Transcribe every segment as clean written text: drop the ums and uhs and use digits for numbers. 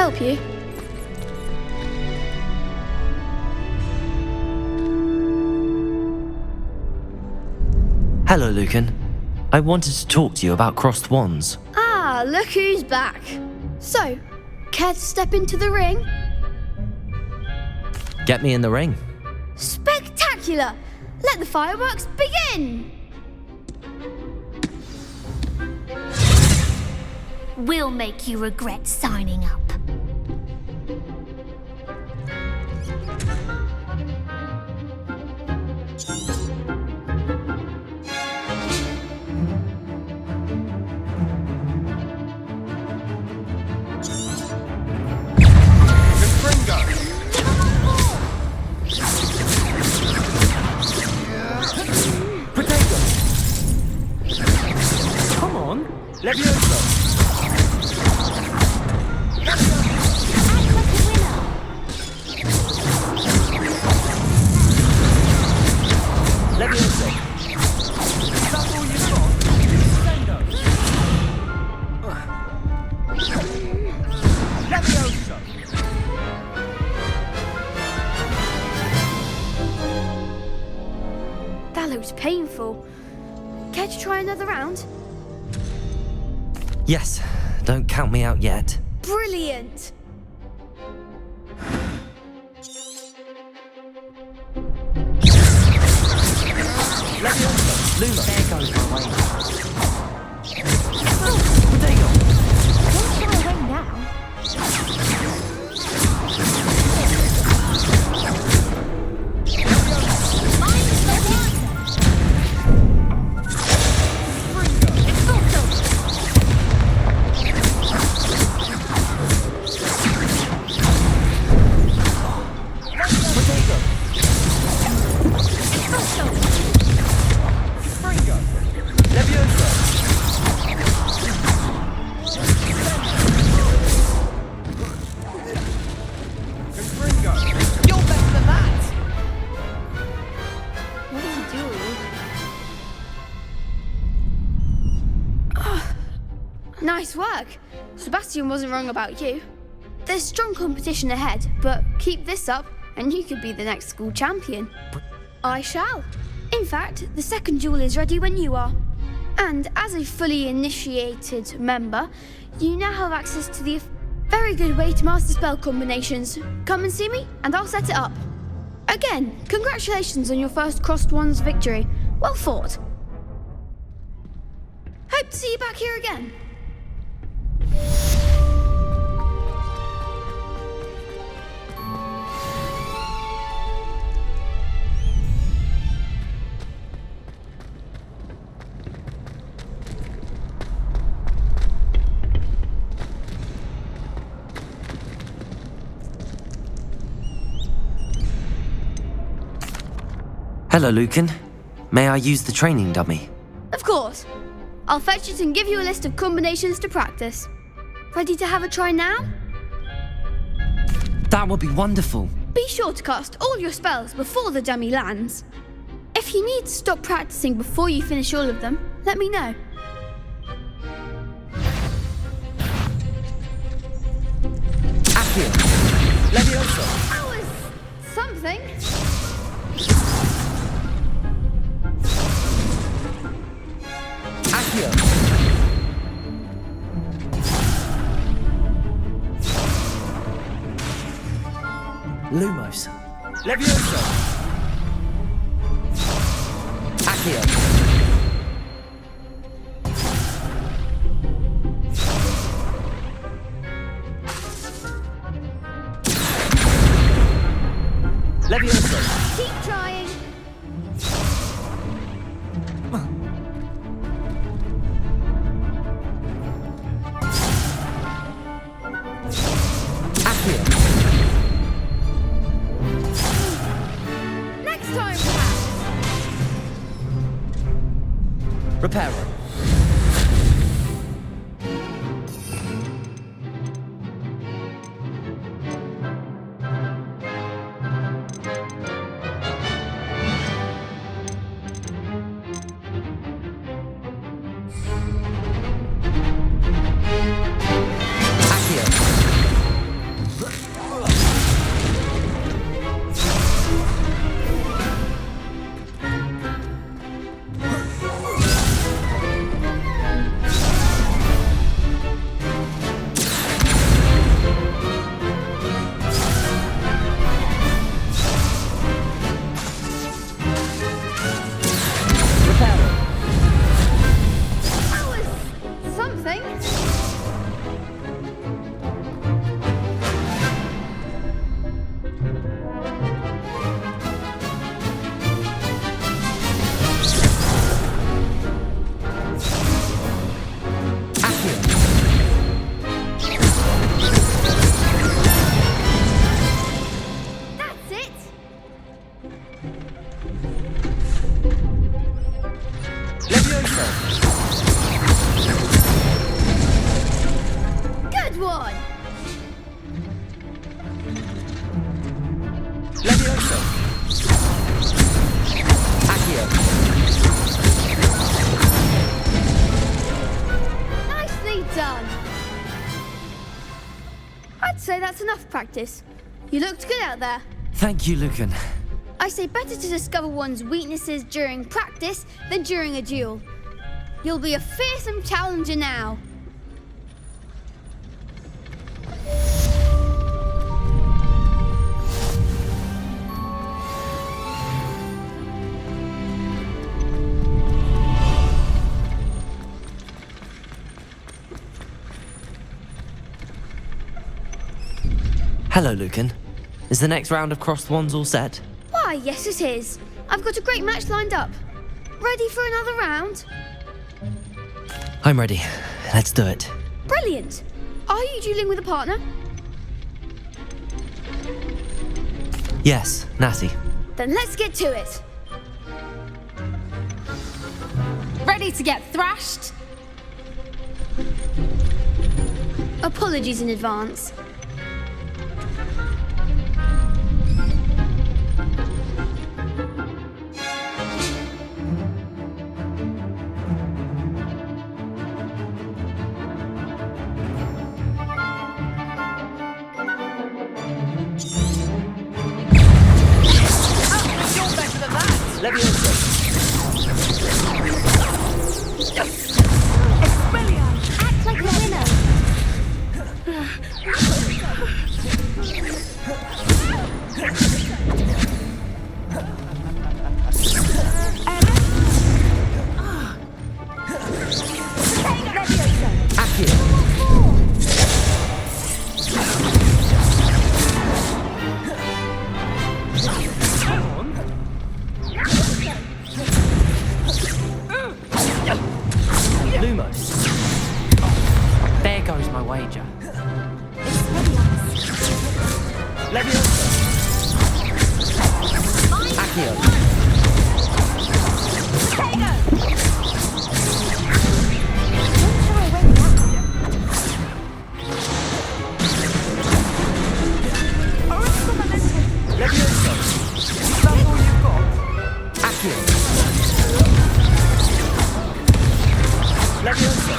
help you? Hello, Lucan. I wanted to talk to you about crossed wands. Ah, look who's back. So, care to step into the ring? Get me in the ring. Spectacular! Let the fireworks begin! We'll make you regret signing up. Come on, Levioso. Levioso. Is that all you've got? Sendo. Levioso. That looks painful. Care to try another round? Yes, don't count me out yet. Brilliant! Levioso. Luma. There goes my way. Don't shy away now. What are you doing? Nice work. Sebastian wasn't wrong about you. There's strong competition ahead, but keep this up and you could be the next school champion. I shall. In fact, the second duel is ready when you are. And as a fully initiated member, you now have access to the very good way to master spell combinations. Come and see me and I'll set it up. Again, congratulations on your first Crossed Wands victory. Well fought. Hope to see you back here again. Hello, Lucan. May I use the training dummy? Of course. I'll fetch it and give you a list of combinations to practice. Ready to have a try now? That would be wonderful. Be sure to cast all your spells before the dummy lands. If you need to stop practicing before you finish all of them, let me know. Accio. Levioso. That was something. Accio. Lumos. Levioso. Accio. Levioso. Keep trying. Accio. Next time, perhaps. Reparo. Accio. I'd say that's enough practice. You looked good out there. Thank you, Lucan. I say better to discover one's weaknesses during practice than during a duel. You'll be a fearsome challenger now. Hello, Lucan. Is the next round of crossed wands all set? Why, yes it is. I've got a great match lined up. Ready for another round? I'm ready. Let's do it. Brilliant. Are you dueling with a partner? Yes, Natty. Then let's get to it. Ready to get thrashed? Apologies in advance. Act like a winner. Lumos. There goes my wager. Leviosa. Accio. Leviosa. Is that all you've got? Accio. Leviosa.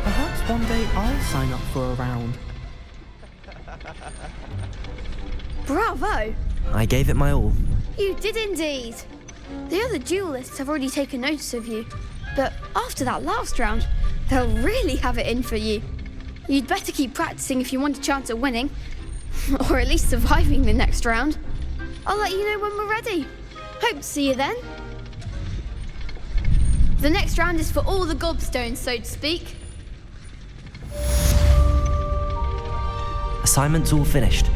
Perhaps one day I'll sign up for a round. Bravo! I gave it my all. You did indeed. The other duelists have already taken notice of you, but after that last round, they'll really have it in for you. You'd better keep practicing if you want a chance at winning, or at least surviving the next round. I'll let you know when we're ready. Hope to see you then. The next round is for all the gobstones, so to speak. Assignment's all finished.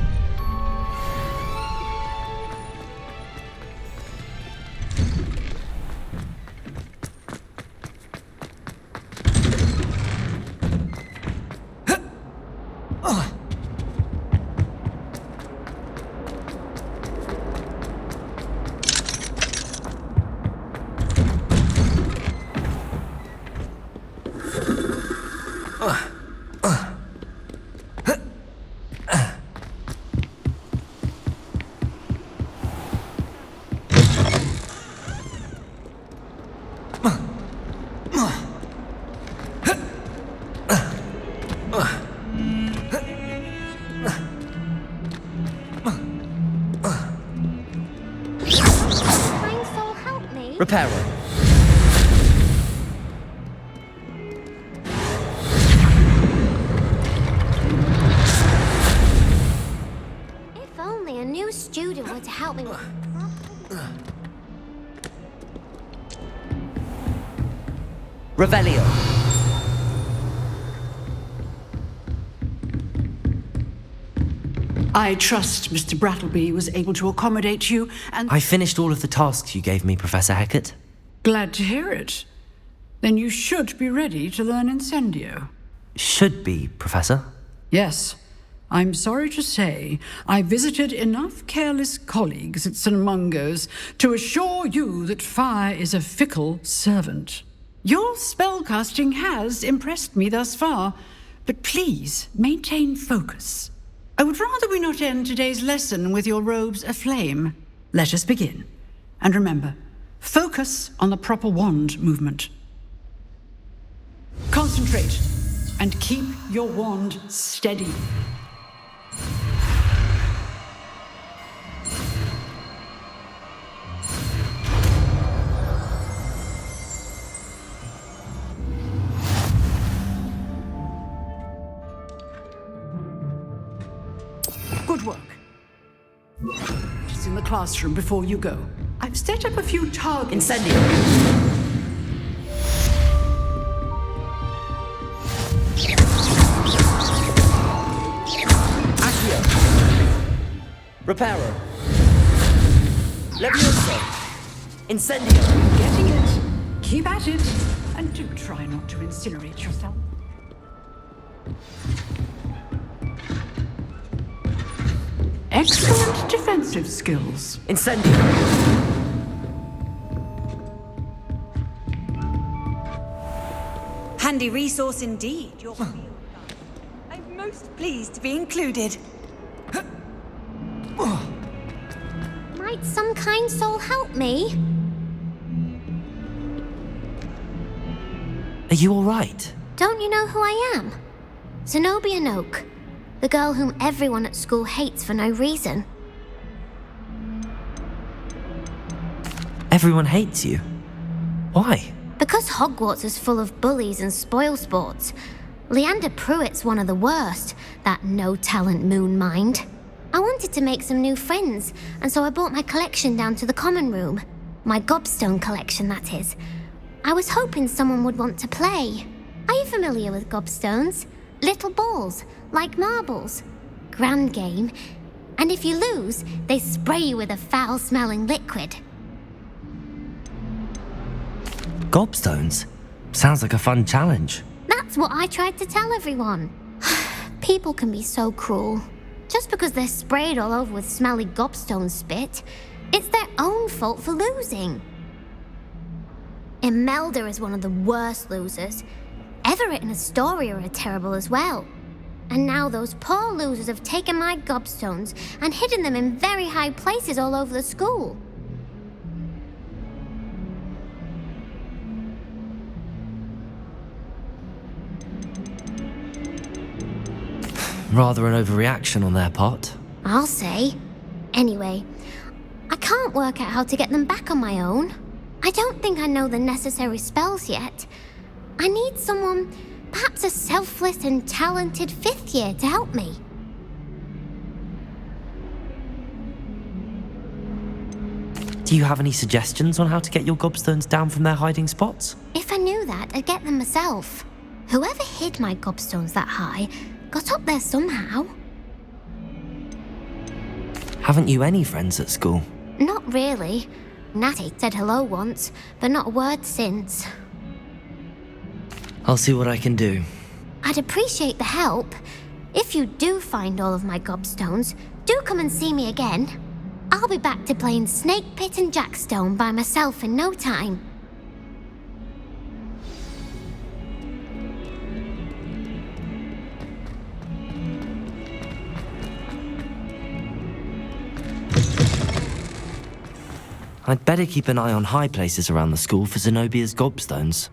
Kind soul, help me. Reparo. If only a new student were to help me with... Revelio. I trust Mr. Brattleby was able to accommodate you, and I finished all of the tasks you gave me, Professor Hecat. glad to hear it. then you should be ready to learn Incendio. Should be, Professor. Yes. I'm sorry to say, I visited enough careless colleagues at St. Mungo's to assure you that fire is a fickle servant. Your spellcasting has impressed me thus far, but please maintain focus. I would rather we not end today's lesson with your robes aflame. Let us begin. And remember, focus on the proper wand movement. Concentrate and keep your wand steady. Good work. Just in the classroom before you go. I've set up a few targets. Incendio. Accio. Reparo. Levioso. Incendio. Getting it. Keep at it. And do try not to incinerate yourself. Excellent defensive skills. Incendio. Handy resource indeed. I'm most pleased to be included. Might some kind soul help me? Are you all right? Don't you know who I am? Zenobia Noak, the girl whom everyone at school hates for no reason. Everyone hates you. Why? Because Hogwarts is full of bullies and spoilsports. Leander Pruitt's one of the worst, that no-talent moon mind. I wanted to make some new friends, and so I brought my collection down to the common room. My gobstone collection, that is. I was hoping someone would want to play. Are you familiar with gobstones? Little balls, like marbles. Grand game. And if you lose, they spray you with a foul-smelling liquid. Gobstones? Sounds like a fun challenge. That's what I tried to tell everyone. People can be so cruel. Just because they're sprayed all over with smelly gobstone spit, it's their own fault for losing. Imelda is one of the worst losers. Everett and Astoria are terrible as well. And now those poor losers have taken my gobstones and hidden them in very high places all over the school. Rather an overreaction on their part. I'll say. Anyway, I can't work out how to get them back on my own. I don't think I know the necessary spells yet. I need someone, perhaps a selfless and talented fifth year to help me. Do you have any suggestions on how to get your gobstones down from their hiding spots? If I knew that, I'd get them myself. Whoever hid my gobstones that high got up there somehow. Haven't you any friends at school? Not really. Natty said hello once, but not a word since. I'll see what I can do. I'd appreciate the help. If you do find all of my gobstones, do come and see me again. I'll be back to playing Snake Pit and Jackstone by myself in no time. I'd better keep an eye on high places around the school for Zenobia's gobstones.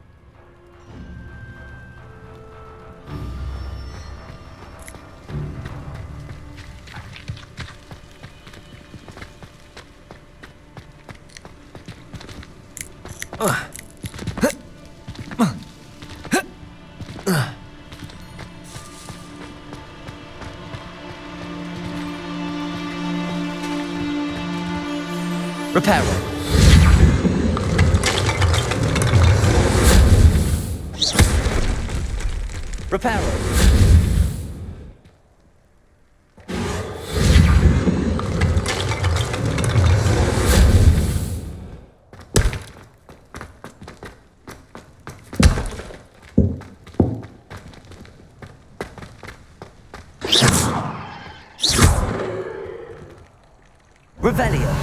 Reparo. Reparo. Revelio.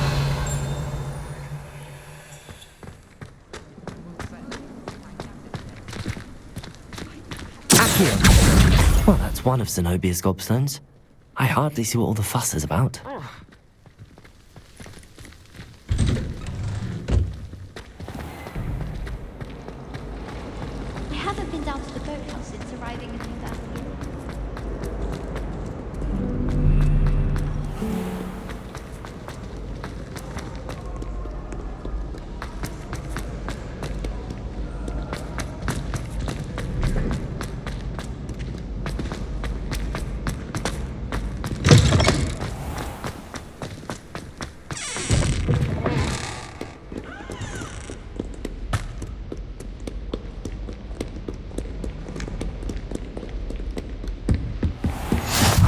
Accio. Well, that's one of Zenobia's gobstones. I hardly see what all the fuss is about. I haven't been down to the boathouse since arriving in 2000.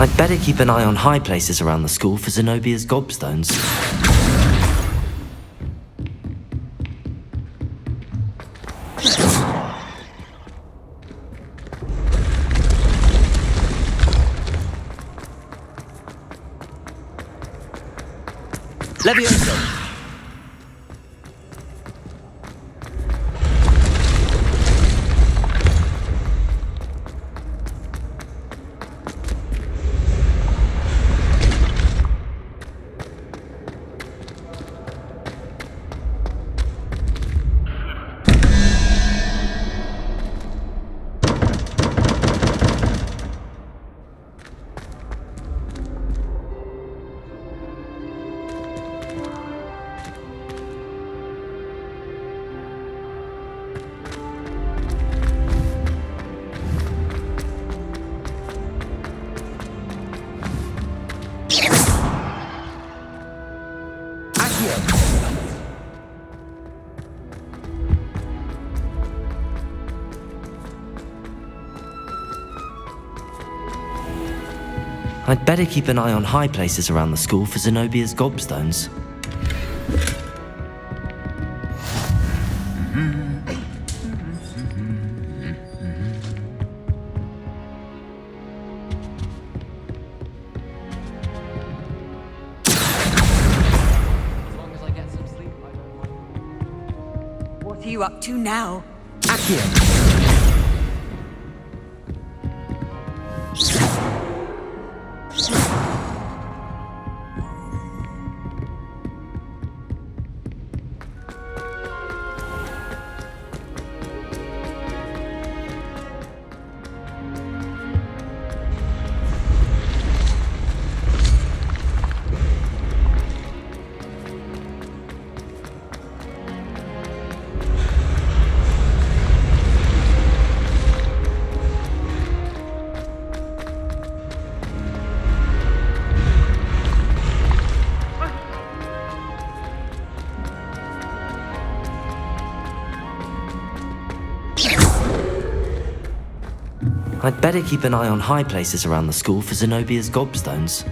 I'd better keep an eye on high places around the school for Zenobia's gobstones. Levioso! I'd better keep an eye on high places around the school for Zenobia's gobstones. What are you up to now? Accio! I'd better keep an eye on high places around the school for Zenobia's gobstones.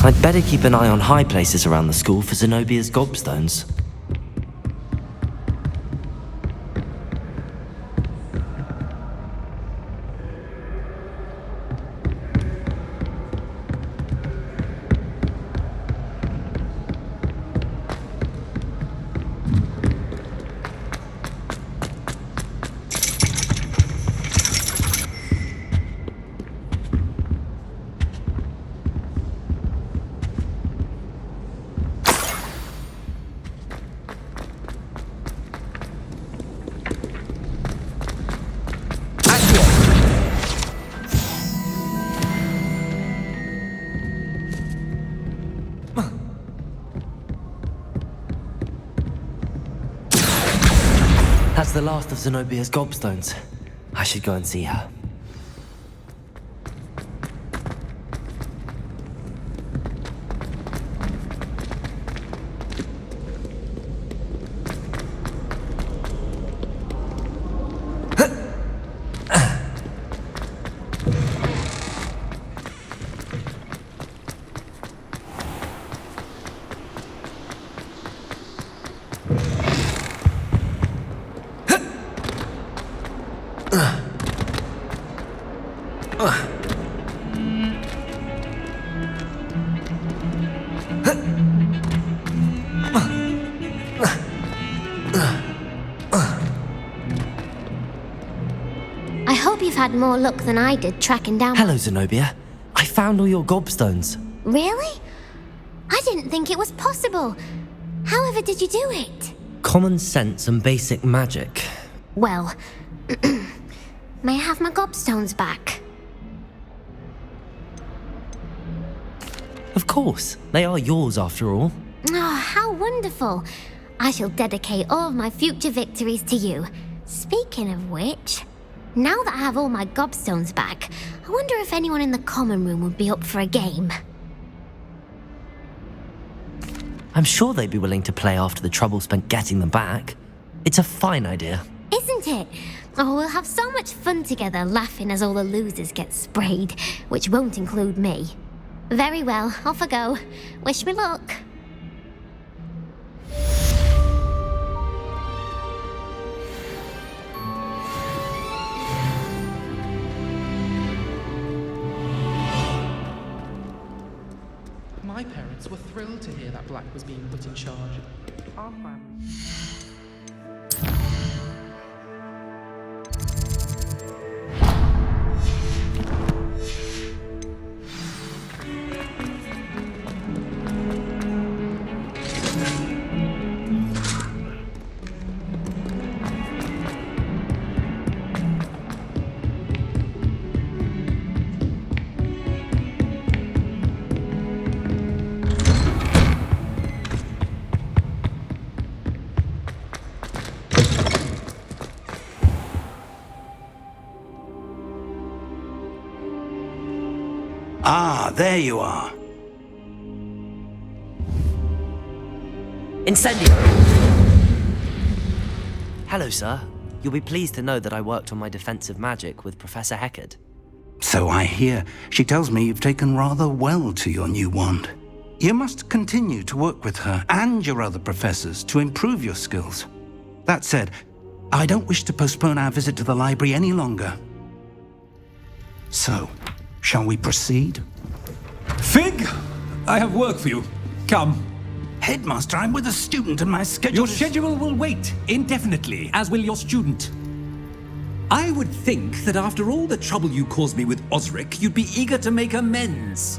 I'd better keep an eye on high places around the school for Zenobia's gobstones. That's the last of Zenobia's gobstones. I should go and see her. I hope you've had more luck than I did tracking down... Hello, Zenobia. I found all your gobstones. Really? I didn't think it was possible. However did you do it? Common sense and basic magic. Well, may I have my gobstones back? Of course. They are yours after all. Oh, how wonderful. I shall dedicate all of my future victories to you. Speaking of which, now that I have all my gobstones back, I wonder if anyone in the common room would be up for a game. I'm sure they'd be willing to play after the trouble spent getting them back. It's a fine idea. Isn't it? Oh, we'll have so much fun together laughing as all the losers get sprayed, which won't include me. Very well, off I go. Wish me luck. My parents were thrilled to hear that Black was being put in charge. Our family... Ah, there you are. Incendio! Hello, sir. You'll be pleased to know that I worked on my defensive magic with Professor Heckard. So I hear. She tells me you've taken rather well to your new wand. You must continue to work with her and your other professors to improve your skills. That said, I don't wish to postpone our visit to the library any longer. So, shall we proceed? Fig! I have work for you. Come. Headmaster, I'm with a student and my schedule Your is... schedule will wait indefinitely, as will your student. I would think that after all the trouble you caused me with Osric, you'd be eager to make amends.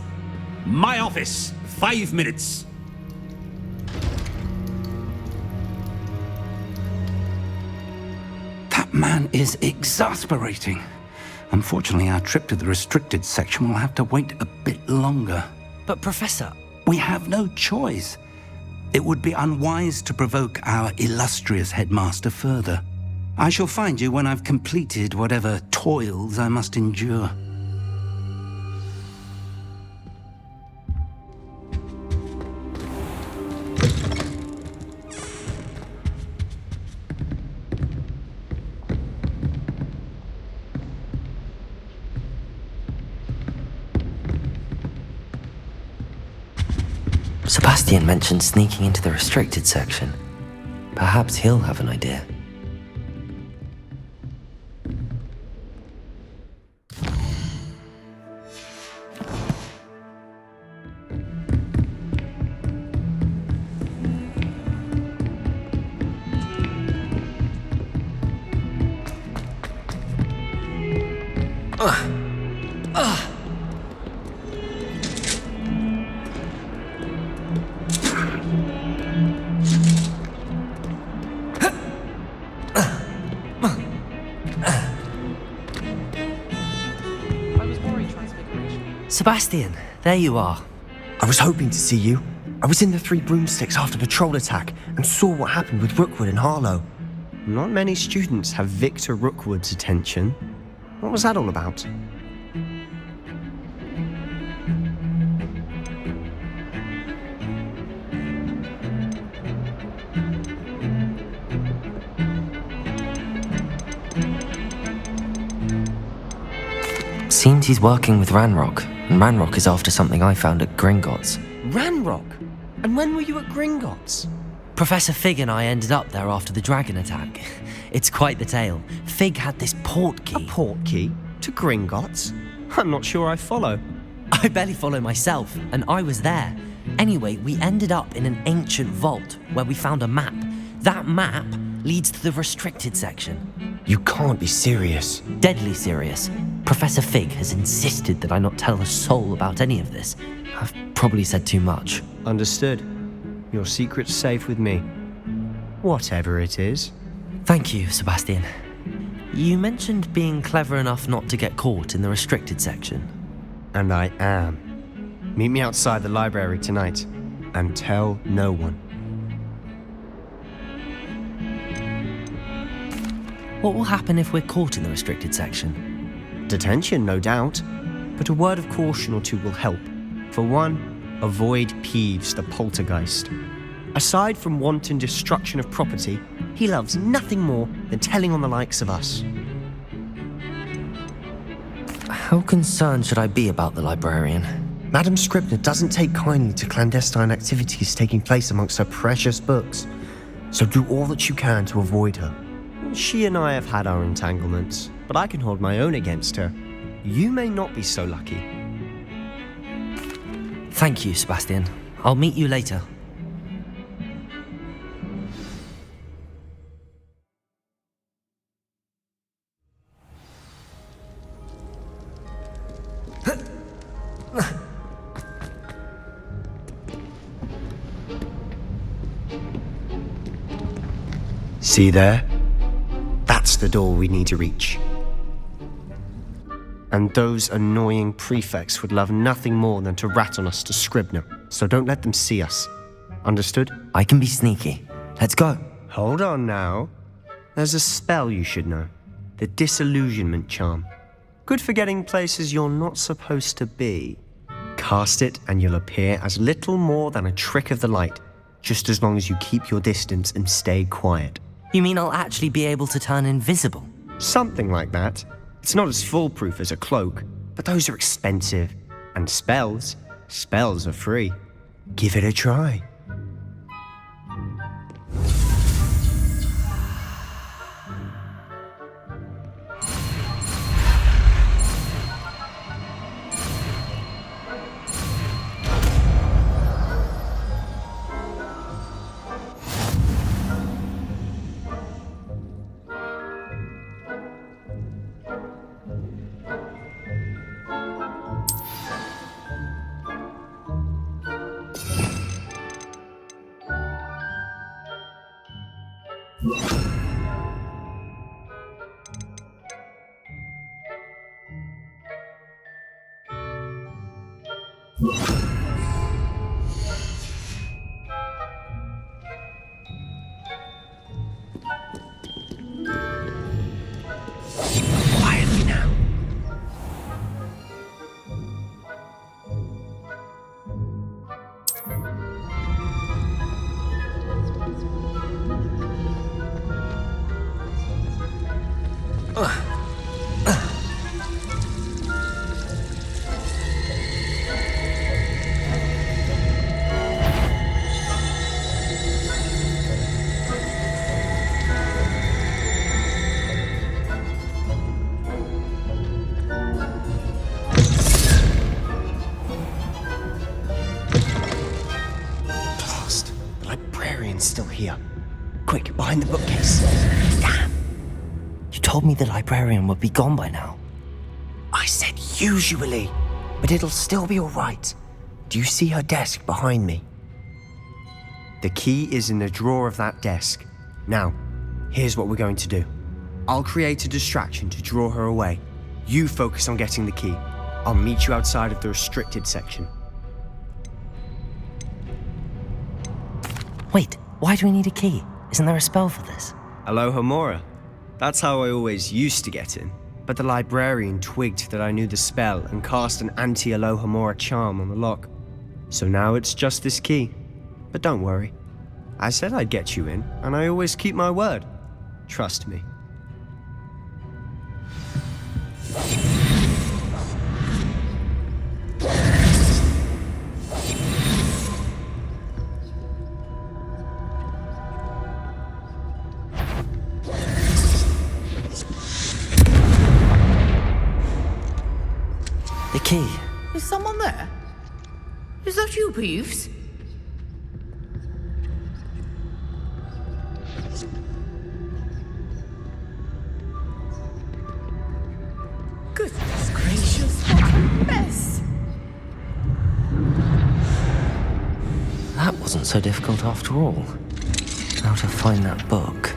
My office, 5 minutes. That man is exasperating. Unfortunately, our trip to the restricted section will have to wait a bit longer. But, Professor... We have no choice. It would be unwise to provoke our illustrious headmaster further. I shall find you when I've completed whatever toils I must endure. Sebastian mentioned sneaking into the restricted section. Perhaps he'll have an idea. Sebastian, there you are. I was hoping to see you. I was in the Three Broomsticks after the troll attack and saw what happened with Rookwood and Harlow. Not many students have Victor Rookwood's attention. What was that all about? Seems he's working with Ranrock, and Ranrock is after something I found at Gringotts. Ranrock? And when were you at Gringotts? Professor Fig and I ended up there after the dragon attack. It's quite the tale. Fig had this port key. A port key? To Gringotts? I'm not sure I follow. I barely follow myself, and I was there. Anyway, we ended up in an ancient vault where we found a map. That map leads to the restricted section. You can't be serious. Deadly serious. Professor Fig has insisted that I not tell a soul about any of this. I've probably said too much. Understood. Your secret's safe with me. Whatever it is. Thank you, Sebastian. You mentioned being clever enough not to get caught in the restricted section. And I am. Meet me outside the library tonight, and tell no one. What will happen if we're caught in the restricted section? Detention, no doubt. But a word of caution or two will help. For one, avoid Peeves, the poltergeist. Aside from wanton destruction of property, he loves nothing more than telling on the likes of us. How concerned should I be about the librarian? Madam Scribner doesn't take kindly to clandestine activities taking place amongst her precious books, so do all that you can to avoid her. She and I have had our entanglements, but I can hold my own against her. You may not be so lucky. Thank you, Sebastian. I'll meet you later. See there? That's the door we need to reach. And those annoying prefects would love nothing more than to rat on us to Scribner, so don't let them see us. Understood? I can be sneaky. Let's go. Hold on now. There's a spell you should know. The Disillusionment Charm. Good for getting places you're not supposed to be. Cast it and you'll appear as little more than a trick of the light, just as long as you keep your distance and stay quiet. You mean I'll actually be able to turn invisible? Something like that. It's not as foolproof as a cloak, but those are expensive. And spells are free. Give it a try. Quietly now. Still here. Quick, behind the bookcase. Damn. You told me the librarian would be gone by now. I said usually, but it'll still be all right. Do you see her desk behind me? The key is in the drawer of that desk. Now, here's what we're going to do. I'll create a distraction to draw her away. You focus on getting the key. I'll meet you outside of the restricted section. Wait, why do we need a key? Isn't there a spell for this? Alohomora. That's how I always used to get in. But the librarian twigged that I knew the spell and cast an anti-Alohomora charm on the lock. So now it's just this key. But don't worry. I said I'd get you in, and I always keep my word. Trust me. The key. Is someone there? Is that you, Peeves? Goodness gracious, what a mess! That wasn't so difficult after all. How to find that book.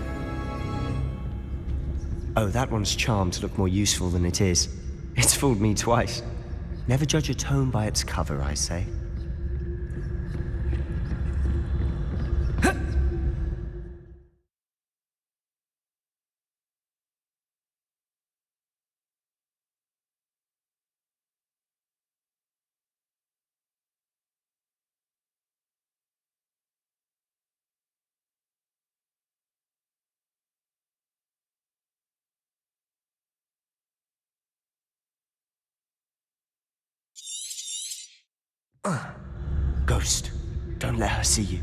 Oh, that one's charmed to look more useful than it is. It's fooled me twice. Never judge a tome by its cover, I say. Ghost, don't let her see you.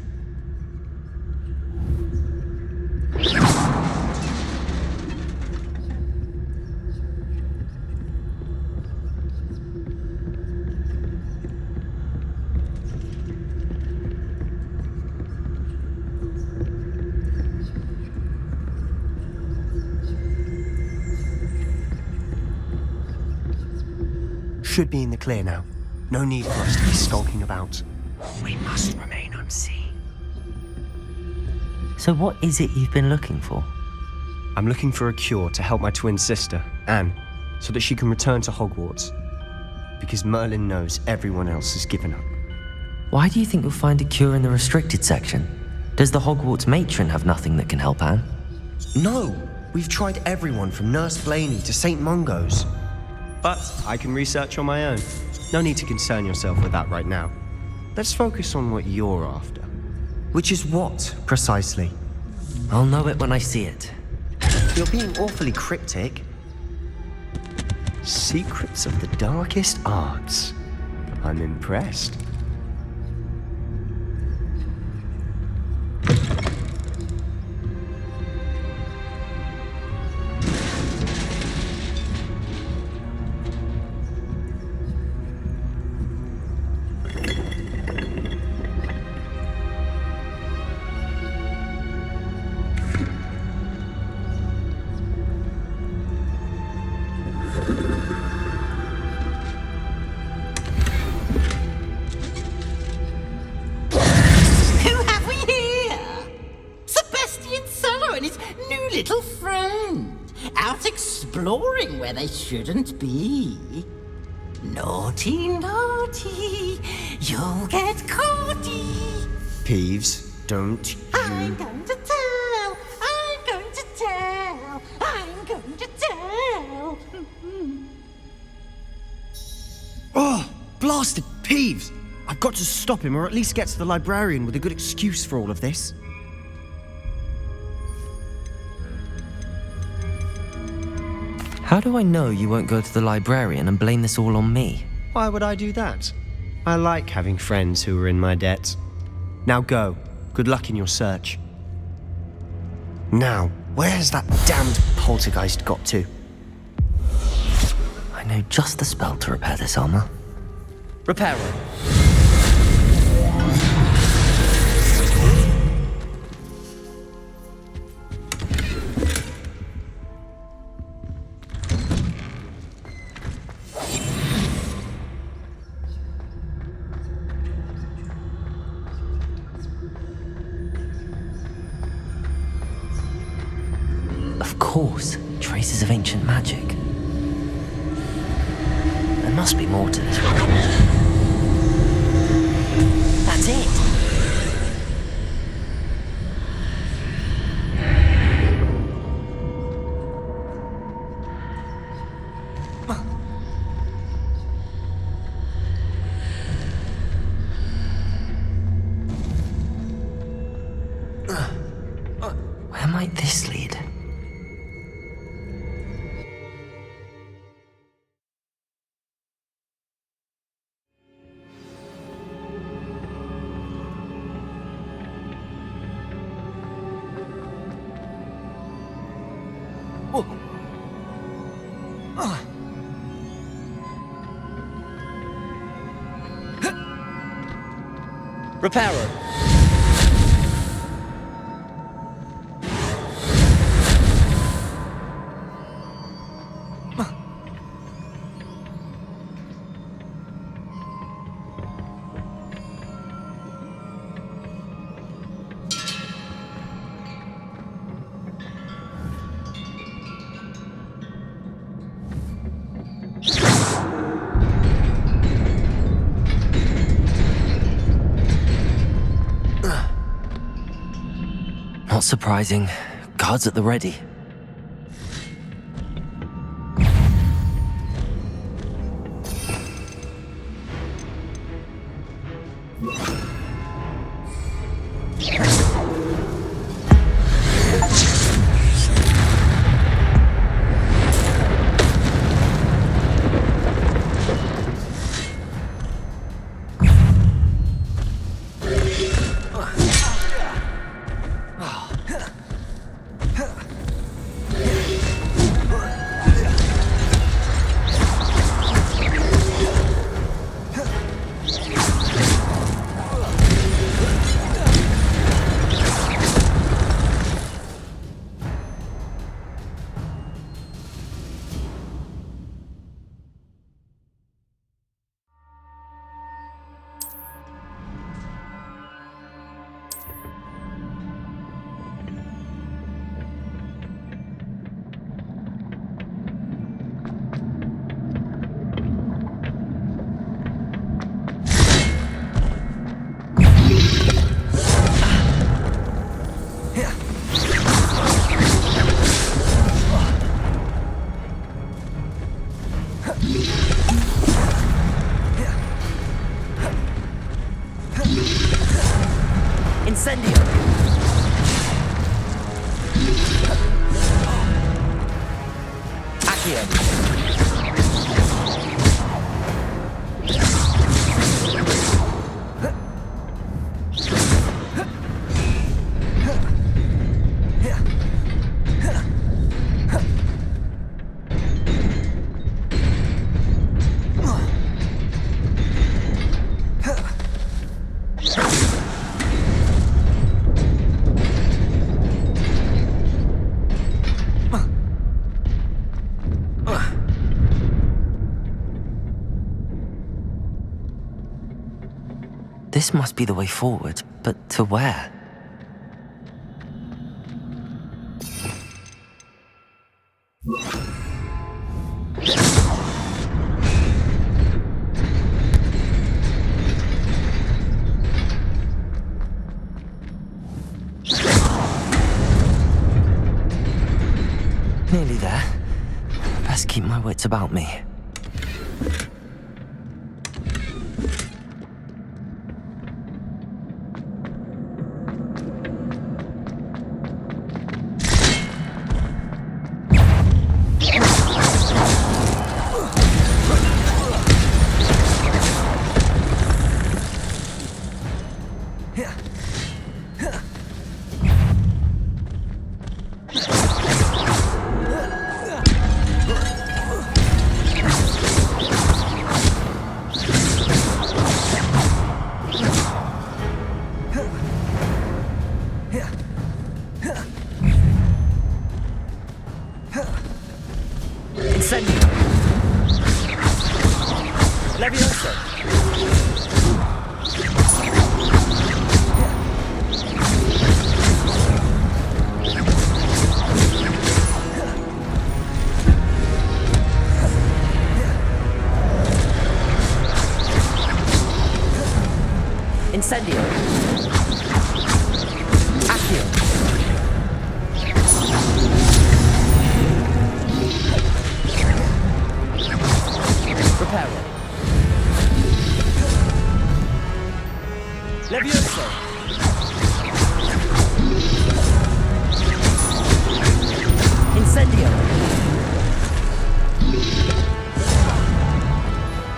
Should be in the clear now. No need for us to be skulking about. We must remain unseen. So what is it you've been looking for? I'm looking for a cure to help my twin sister, Anne, so that she can return to Hogwarts. Because Merlin knows everyone else has given up. Why do you think you'll find a cure in the restricted section? Does the Hogwarts matron have nothing that can help Anne? No! We've tried everyone from Nurse Blaney to St. Mungo's. But I can research on my own. No need to concern yourself with that right now. Let's focus on what you're after. Which is what, precisely? I'll know it when I see it. You're being awfully cryptic. Secrets of the darkest arts. I'm impressed. Little friend, out exploring where they shouldn't be. Naughty, naughty, you'll get caughty. Peeves, don't you... I'm going to tell, I'm going to tell, I'm going to tell. Oh, blasted Peeves! I've got to stop him, or at least get to the librarian with a good excuse for all of this. How do I know you won't go to the librarian and blame this all on me? Why would I do that? I like having friends who are in my debt. Now go. Good luck in your search. Now, where's that damned poltergeist got to? I know just the spell to repair this armor. Repair it. Of course, traces of ancient magic. There must be more to this one. That's it! Reparo. Not surprising. Guards at the ready. Incendio! Accio! This must be the way forward, but to where? Nearly there. Best keep my wits about me. Incendio! Levioso! Incendio! Accio! Reparo! Levioso! Incendio!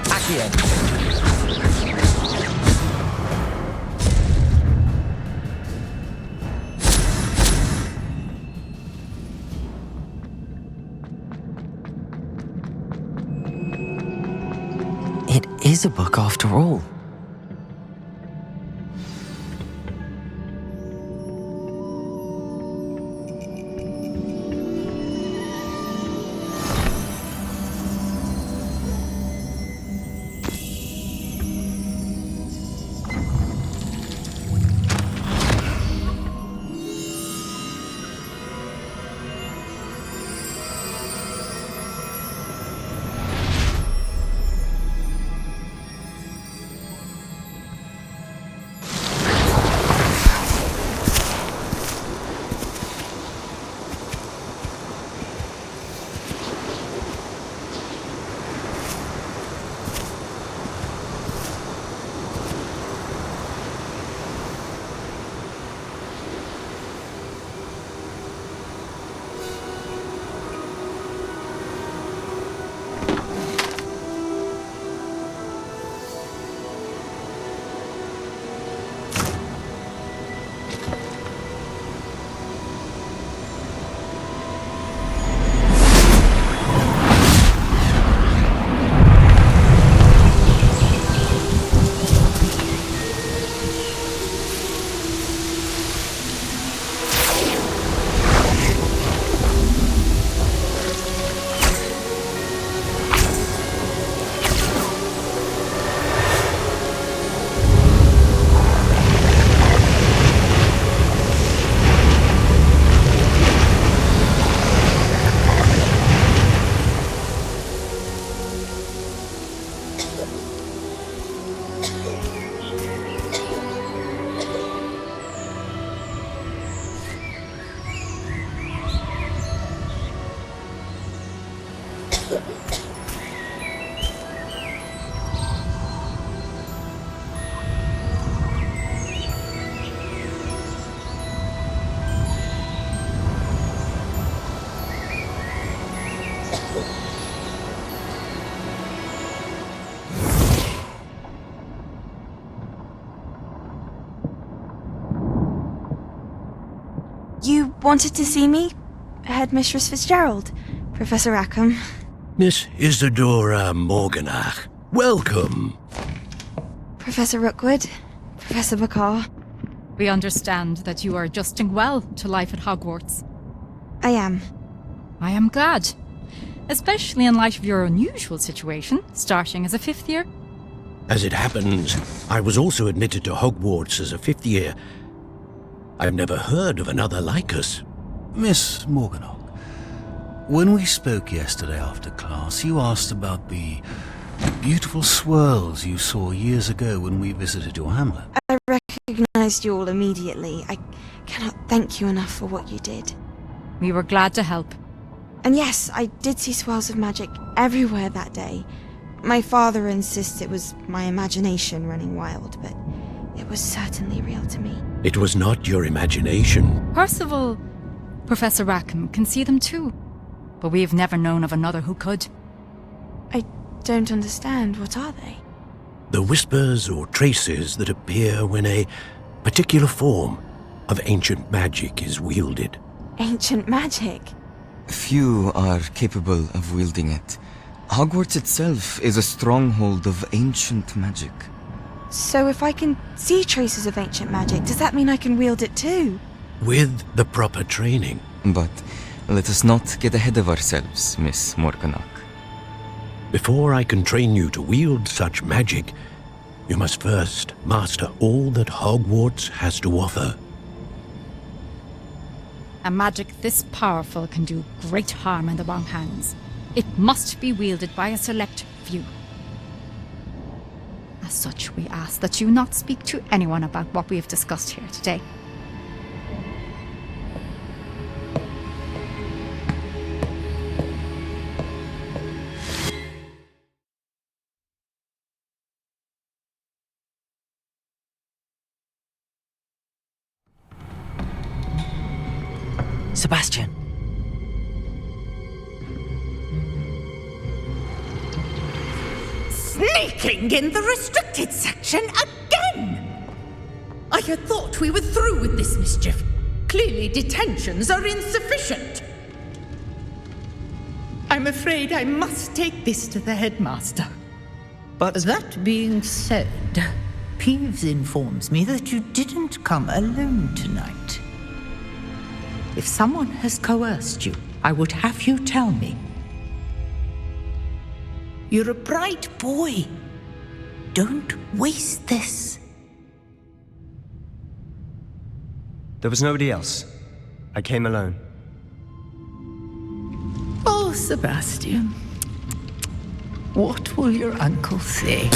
Accio! is a book after all. You wanted to see me? Headmistress Fitzgerald? Professor Rackham? Miss Isadora Morganach, welcome. Professor Rookwood? Professor Bakar? We understand that you are adjusting well to life at Hogwarts. I am. I am glad. Especially in light of your unusual situation, starting as a 5th year. As it happens, I was also admitted to Hogwarts as a 5th year. I've never heard of another like us. Miss Morganach, when we spoke yesterday after class, you asked about the beautiful swirls you saw years ago when we visited your hamlet. I recognized you all immediately. I cannot thank you enough for what you did. We were glad to help. And yes, I did see swirls of magic everywhere that day. My father insists it was my imagination running wild, but it was certainly real to me. It was not your imagination. Percival, Professor Rackham can see them too. But we have never known of another who could. I don't understand. What are they? The whispers or traces that appear when a particular form of ancient magic is wielded. Ancient magic? Few are capable of wielding it. Hogwarts itself is a stronghold of ancient magic. So if I can see traces of ancient magic, does that mean I can wield it too? With the proper training. But let us not get ahead of ourselves, Miss Morganach. Before I can train you to wield such magic, you must first master all that Hogwarts has to offer. A magic this powerful can do great harm in the wrong hands. It must be wielded by a select few. As such, we ask that you not speak to anyone about what we have discussed here today. Sebastian. Sneaking in the restricted section again! I had thought we were through with this mischief. Clearly detentions are insufficient. I'm afraid I must take this to the headmaster. But that being said, Peeves informs me that you didn't come alone tonight. If someone has coerced you, I would have you tell me. You're a bright boy. Don't waste this. There was nobody else. I came alone. Oh, Sebastian. What will your uncle say?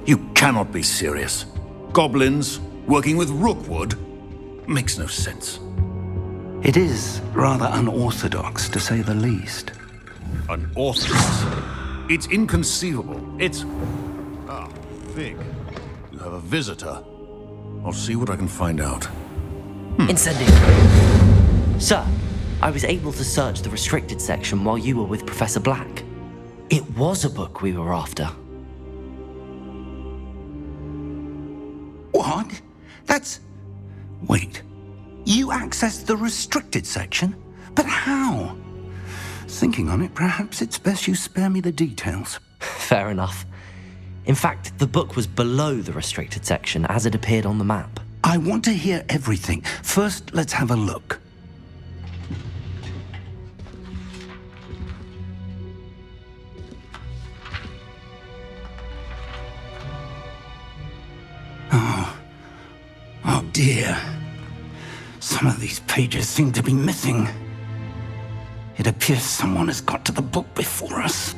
You cannot be serious. Goblins working with Rookwood? Makes no sense. It is rather unorthodox, to say the least. Unorthodox? It's inconceivable. It's... Ah, Fig. You have a visitor. I'll see what I can find out. Incendio. Sir, I was able to search the restricted section while you were with Professor Black. It was a book we were after. What? That's... Wait. You accessed the restricted section? But how? Thinking on it, perhaps it's best you spare me the details. Fair enough. In fact, the book was below the restricted section as it appeared on the map. I want to hear everything. First, let's have a look. Oh dear. Some of these pages seem to be missing. It appears someone has got to the book before us.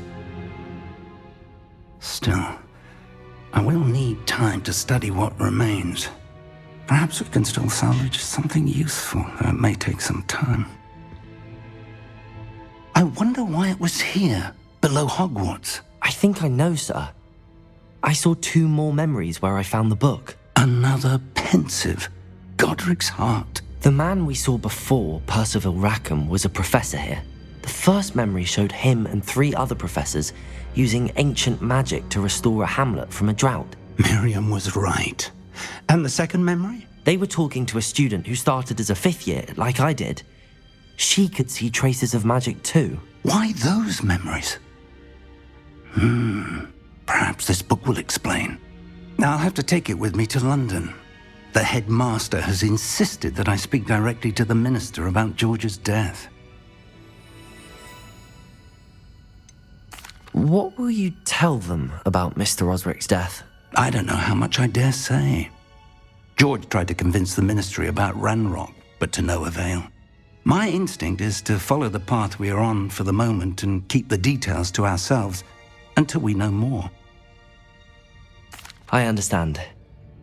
Still, I will need time to study what remains. Perhaps we can still salvage something useful, though it may take some time. I wonder why it was here, below Hogwarts. I think I know, sir. I saw 2 more memories where I found the book. Another pensive Godric's heart. The man we saw before, Percival Rackham, was a professor here. The first memory showed him and 3 other professors using ancient magic to restore a hamlet from a drought. Miriam was right. And the second memory? They were talking to a student who started as a 5th year, like I did. She could see traces of magic too. Why those memories? Perhaps this book will explain. Now I'll have to take it with me to London. The headmaster has insisted that I speak directly to the minister about George's death. What will you tell them about Mr. Osric's death? I don't know how much I dare say. George tried to convince the ministry about Ranrock, but to no avail. My instinct is to follow the path we are on for the moment and keep the details to ourselves until we know more. I understand.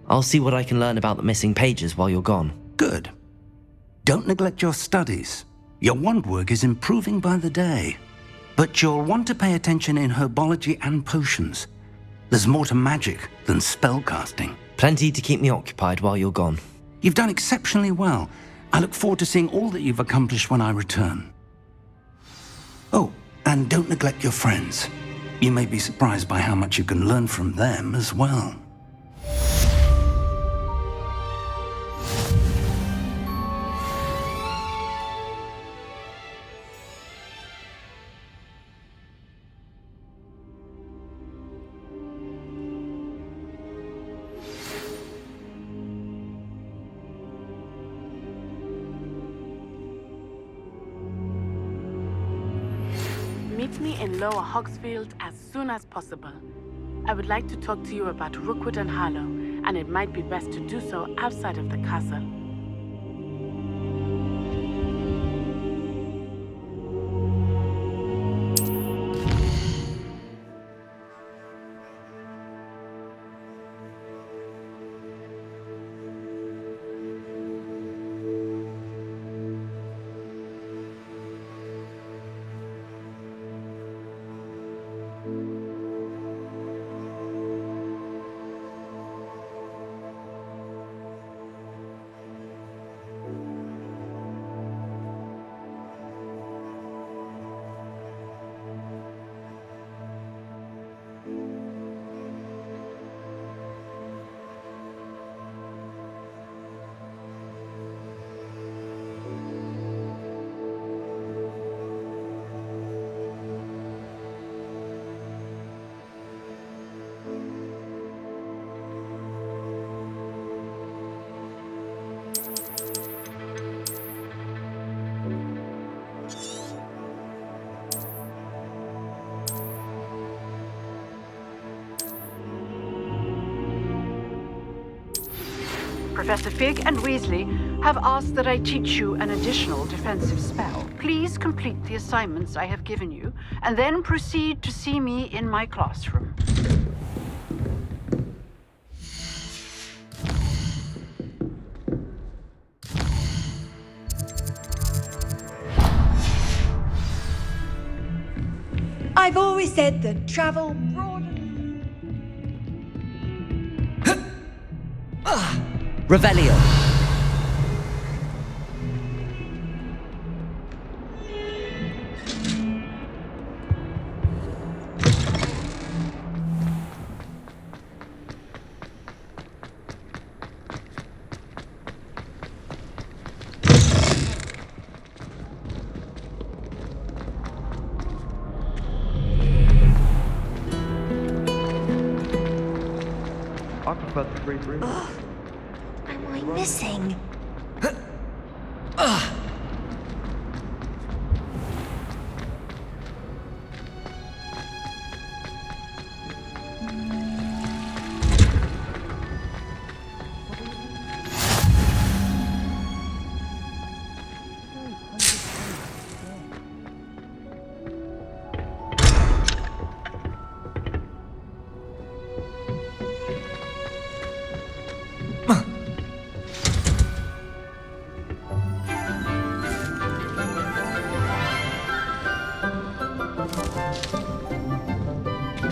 I'll see what I can learn about the missing pages while you're gone. Good. Don't neglect your studies. Your wand work is improving by the day. But you'll want to pay attention in herbology and potions. There's more to magic than spellcasting. Plenty to keep me occupied while you're gone. You've done exceptionally well. I look forward to seeing all that you've accomplished when I return. Oh, and don't neglect your friends. You may be surprised by how much you can learn from them as well. Meet me in Lower Hogsfield as soon as possible. I would like to talk to you about Rookwood and Harlow, and it might be best to do so outside of the castle. Professor Fig and Weasley have asked that I teach you an additional defensive spell. Please complete the assignments I have given you, and then proceed to see me in my classroom. I've always said that travel broadens. Revelio. I prefer the free room. Am I missing?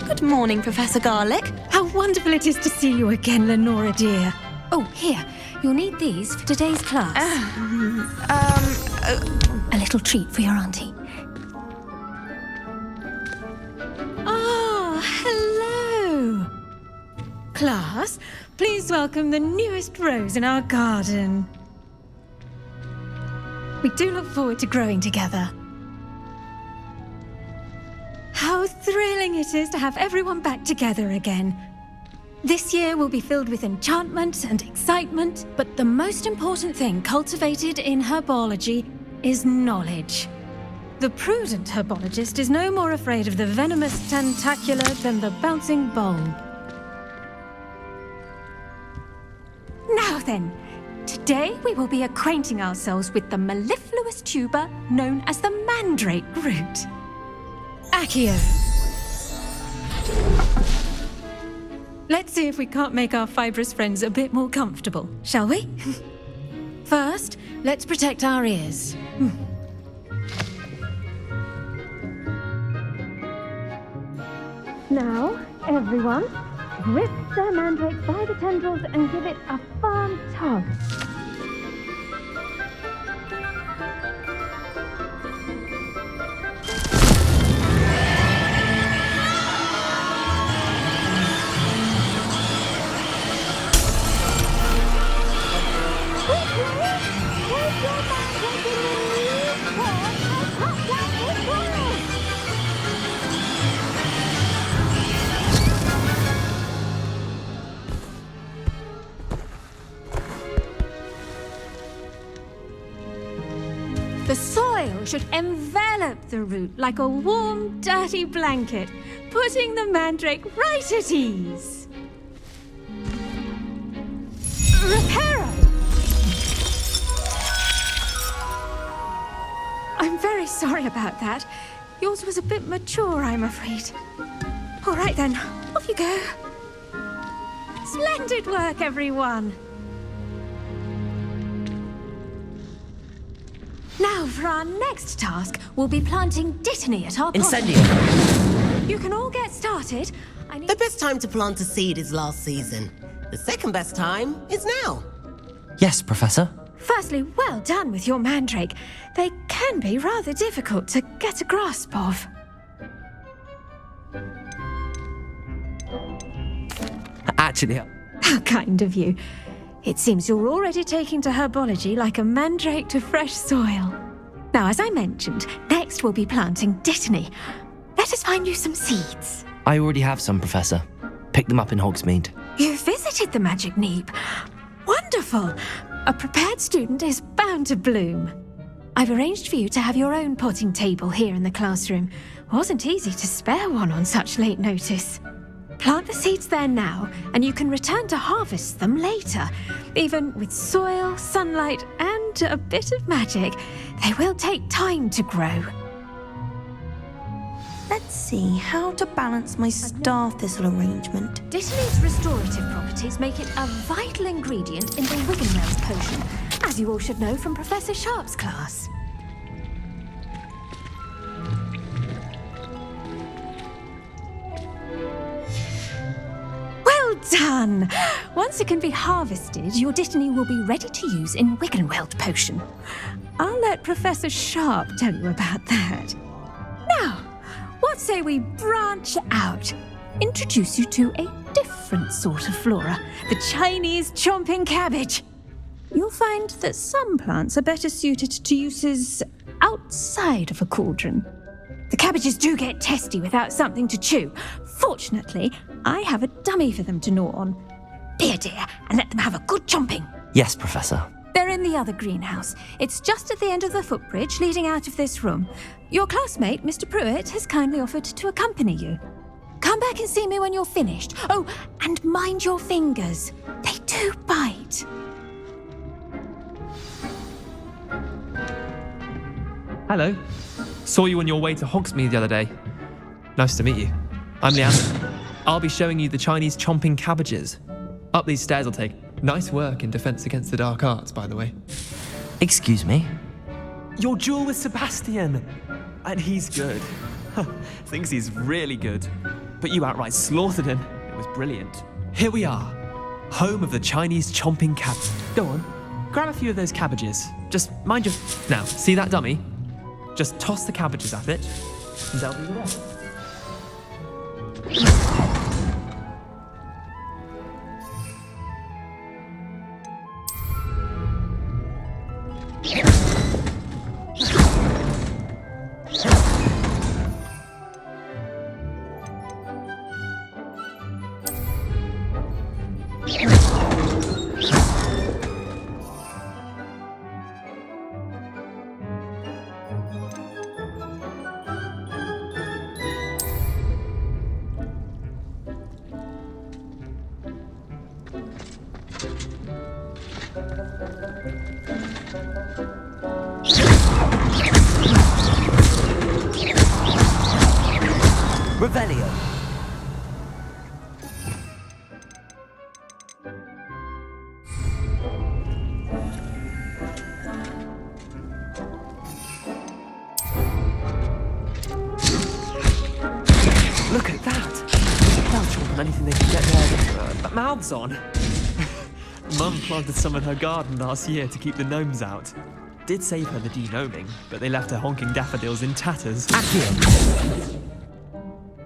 Good morning, Professor Garlick. How wonderful it is to see you again, Lenora dear. Oh, here, you'll need these for today's class. A little treat for your auntie. Oh, hello. Class, please welcome the newest rose in our garden. We do look forward to growing together. How thrilling it is to have everyone back together again. This year will be filled with enchantment and excitement, but the most important thing cultivated in herbology is knowledge. The prudent herbologist is no more afraid of the venomous tentacula than the bouncing bulb. Now then, today we will be acquainting ourselves with the mellifluous tuber known as the mandrake root. Accio. Let's see if we can't make our fibrous friends a bit more comfortable, shall we? First, let's protect our ears. Now, everyone, grip the mandrake by the tendrils and give it a firm tug. The soil should envelop the root like a warm, dirty blanket, putting the mandrake right at ease. Reparo! I'm very sorry about that. Yours was a bit mature, I'm afraid. All right then, off you go. Splendid work, everyone. Now, for our next task, we'll be planting Dittany at our Incendio! You can all get started. The best time to plant a seed is last season. The second best time is now. Yes, Professor. Firstly, well done with your mandrake. They can be rather difficult to get a grasp of. Actually... How kind of you. It seems you're already taking to herbology like a mandrake to fresh soil. Now, as I mentioned, next we'll be planting Dittany. Let us find you some seeds. I already have some, Professor. Picked them up in Hogsmeade. You visited the Magic Neep. Wonderful. A prepared student is bound to bloom. I've arranged for you to have your own potting table here in the classroom. Wasn't easy to spare one on such late notice. Plant the seeds there now, and you can return to harvest them later. Even with soil, sunlight, and a bit of magic, they will take time to grow. Let's see how to balance my star thistle arrangement. Dittany's restorative properties make it a vital ingredient in the Wiggenweld potion, as you all should know from Professor Sharp's class. Well done! Once it can be harvested, your Dittany will be ready to use in Wiggenweld potion. I'll let Professor Sharp tell you about that. Now, what say we branch out? Introduce you to a different sort of flora, the Chinese chomping cabbage. You'll find that some plants are better suited to uses outside of a cauldron. The cabbages do get testy without something to chew. Fortunately, I have a dummy for them to gnaw on. Be a dear and let them have a good chomping. Yes, Professor. They're in the other greenhouse. It's just at the end of the footbridge leading out of this room. Your classmate, Mr. Pruitt, has kindly offered to accompany you. Come back and see me when you're finished. Oh, and mind your fingers. They do bite. Hello. Saw you on your way to Hogsmeade the other day. Nice to meet you. I'm Leander. I'll be showing you the Chinese chomping cabbages. Up these stairs I'll take. Nice work in Defense Against the Dark Arts, by the way. Excuse me? Your duel with Sebastian. And he's good. Thinks he's really good. But you outright slaughtered him. It was brilliant. Here we are. Home of the Chinese chomping cabbage. Go on. Grab a few of those cabbages. Just mind your... Now, see that dummy? Just toss the cabbages at it, and they'll do the rest. Revelio. on anything they could get their mouths on. Mum planted some in her garden last year to keep the gnomes out. Did save her the denoming, but they left her honking daffodils in tatters.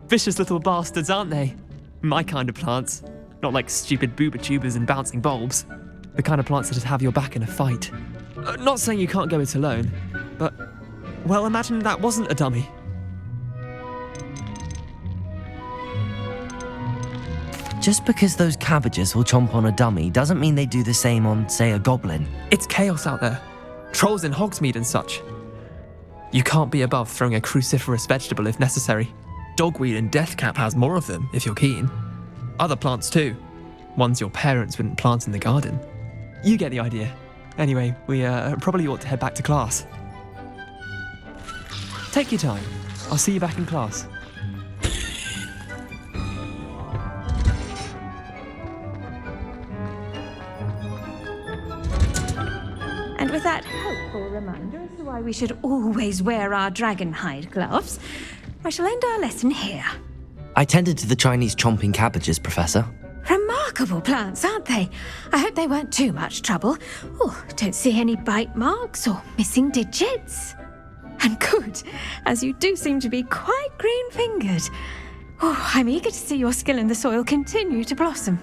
Vicious little bastards, aren't they? My kind of plants. Not like stupid booba tubers and bouncing bulbs. The kind of plants that'd have your back in a fight. Not saying you can't go it alone, but, well, imagine that wasn't a dummy. Just because those cabbages will chomp on a dummy doesn't mean they do the same on, say, a goblin. It's chaos out there. Trolls in Hogsmeade and such. You can't be above throwing a cruciferous vegetable if necessary. Dogweed and deathcap has more of them, if you're keen. Other plants too. Ones your parents wouldn't plant in the garden. You get the idea. Anyway, we probably ought to head back to class. Take your time. I'll see you back in class. And with that helpful reminder as to why we should always wear our dragonhide gloves, I shall end our lesson here. I tended to the Chinese chomping cabbages, Professor. Remarkable plants, aren't they? I hope they weren't too much trouble. Oh, don't see any bite marks or missing digits. And good, as you do seem to be quite green-fingered. Oh, I'm eager to see your skill in the soil continue to blossom.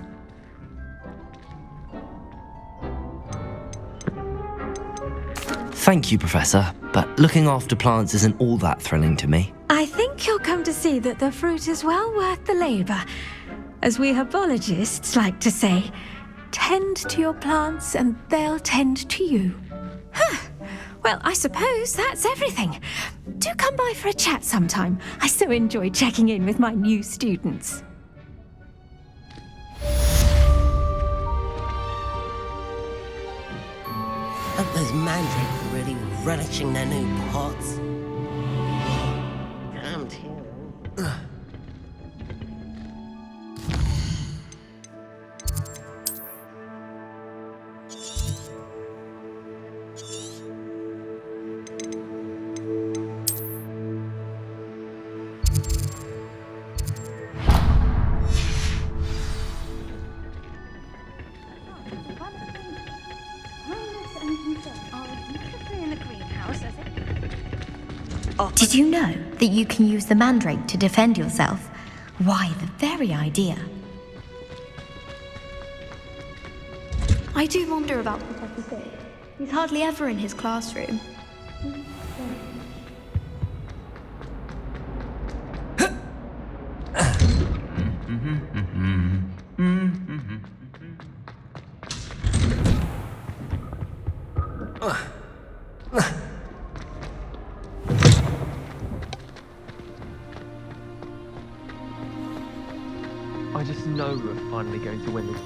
Thank you, Professor, but looking after plants isn't all that thrilling to me. I think you'll come to see that the fruit is well worth the labour. As we herbologists like to say, tend to your plants and they'll tend to you. Well, I suppose that's everything. Do come by for a chat sometime. I so enjoy checking in with my new students. Hope those mandrake are really relishing their new pots. Damn too. Did you know that you can use the mandrake to defend yourself? Why, the very idea. I do wonder about Professor Fig. He's hardly ever in his classroom. I just know we're finally going to win this.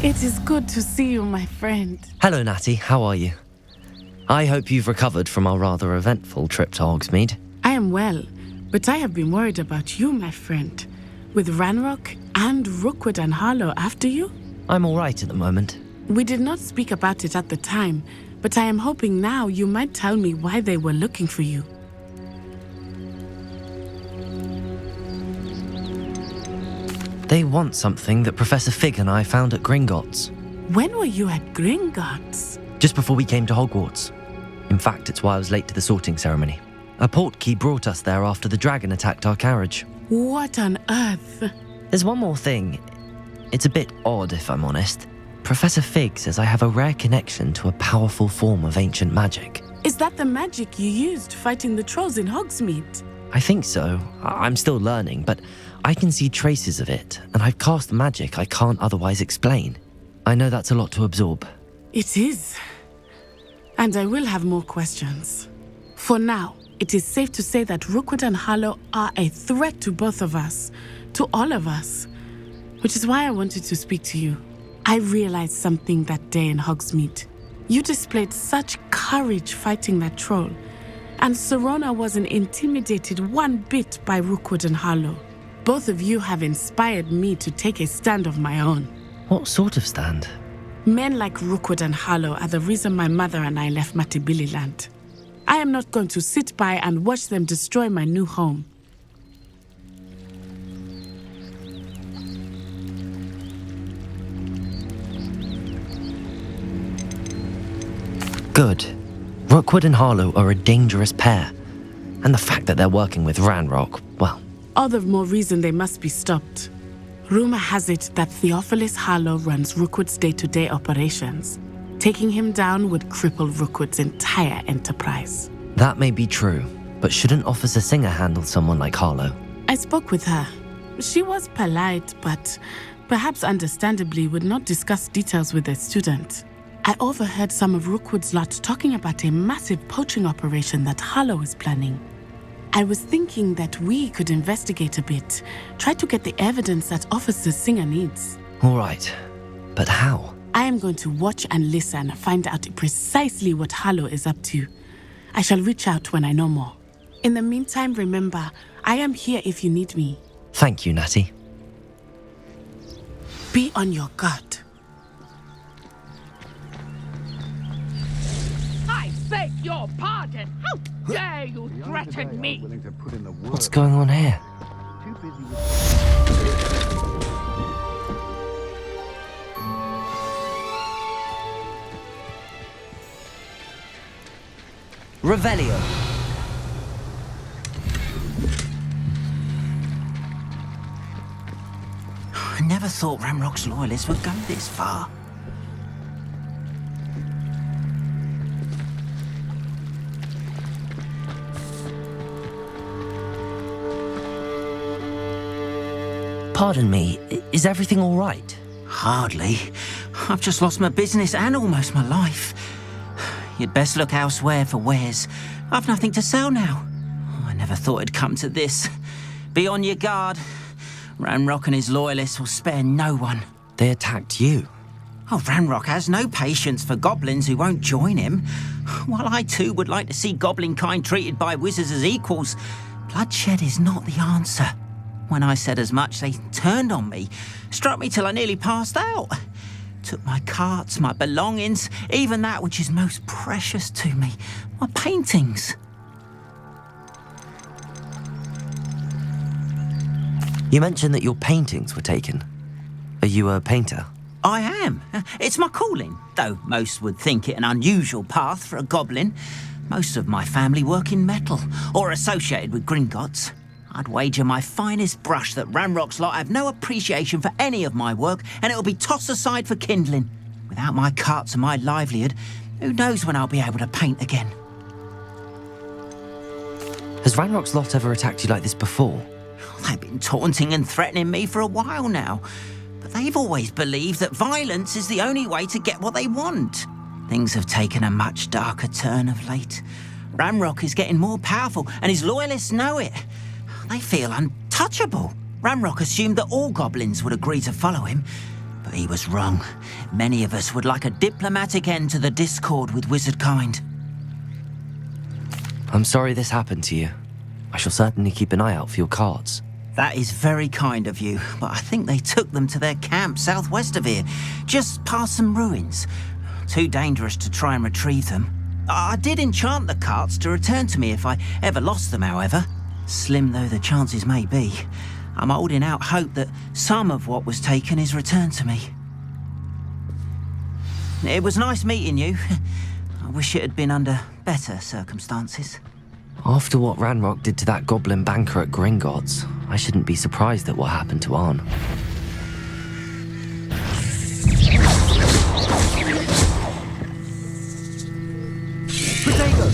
It is good to see you, my friend. Hello, Natty. How are you? I hope you've recovered from our rather eventful trip to Hogsmeade. I am well, but I have been worried about you, my friend. With Ranrock and Rookwood and Harlow after you? I'm all right at the moment. We did not speak about it at the time, but I am hoping now you might tell me why they were looking for you. They want something that Professor Fig and I found at Gringotts. When were you at Gringotts? Just before we came to Hogwarts. In fact, it's why I was late to the sorting ceremony. A portkey brought us there after the dragon attacked our carriage. What on earth? There's one more thing. It's a bit odd, if I'm honest. Professor Fig says I have a rare connection to a powerful form of ancient magic. Is that the magic you used fighting the trolls in Hogsmeade? I think so. I'm still learning, but I can see traces of it, and I've cast magic I can't otherwise explain. I know that's a lot to absorb. It is. And I will have more questions. For now, it is safe to say that Rookwood and Harlow are a threat to both of us, to all of us, which is why I wanted to speak to you. I realized something that day in Hogsmeade. You displayed such courage fighting that troll, and Serona wasn't intimidated one bit by Rookwood and Harlow. Both of you have inspired me to take a stand of my own. What sort of stand? Men like Rookwood and Harlow are the reason my mother and I left Matibili land. I am not going to sit by and watch them destroy my new home. Good. Rookwood and Harlow are a dangerous pair. And the fact that they're working with Ranrock, well... All the more reason they must be stopped. Rumor has it that Theophilus Harlow runs Rookwood's day-to-day operations. Taking him down would cripple Rookwood's entire enterprise. That may be true, but shouldn't Officer Singer handle someone like Harlow? I spoke with her. She was polite, but perhaps understandably would not discuss details with a student. I overheard some of Rookwood's lot talking about a massive poaching operation that Harlow is planning. I was thinking that we could investigate a bit, try to get the evidence that Officer Singer needs. All right, but how? I am going to watch and listen, find out precisely what Harlow is up to. I shall reach out when I know more. In the meantime, remember, I am here if you need me. Thank you, Natty. Be on your guard. I beg your pardon. How dare you threaten me? What's going on here? Revelio. I never thought Ranrock's loyalists would go this far. Pardon me, is everything all right? Hardly. I've just lost my business and almost my life. You'd best look elsewhere for wares. I've nothing to sell now. I never thought it'd come to this. Be on your guard. Ranrock and his loyalists will spare no one. They attacked you? Oh, Ranrock has no patience for goblins who won't join him. While I too would like to see goblin kind treated by wizards as equals, bloodshed is not the answer. When I said as much, they turned on me, struck me till I nearly passed out. Took my carts, my belongings, even that which is most precious to me, my paintings. You mentioned that your paintings were taken. Are you a painter? I am. It's my calling, though most would think it an unusual path for a goblin. Most of my family work in metal, or associated with Gringotts. I'd wager my finest brush that Ranrock's lot have no appreciation for any of my work, and it'll be tossed aside for kindling. Without my carts and my livelihood, who knows when I'll be able to paint again? Has Ranrock's lot ever attacked you like this before? They've been taunting and threatening me for a while now, but they've always believed that violence is the only way to get what they want. Things have taken a much darker turn of late. Ranrock is getting more powerful, and his loyalists know it. They feel untouchable. Ranrock assumed that all goblins would agree to follow him, but he was wrong. Many of us would like a diplomatic end to the discord with wizardkind. I'm sorry this happened to you. I shall certainly keep an eye out for your carts. That is very kind of you, but I think they took them to their camp southwest of here, just past some ruins. Too dangerous to try and retrieve them. I did enchant the carts to return to me if I ever lost them, however. Slim though the chances may be, I'm holding out hope that some of what was taken is returned to me. It was nice meeting you. I wish it had been under better circumstances. After what Ranrock did to that goblin banker at Gringotts, I shouldn't be surprised at what happened to Arn. Potato!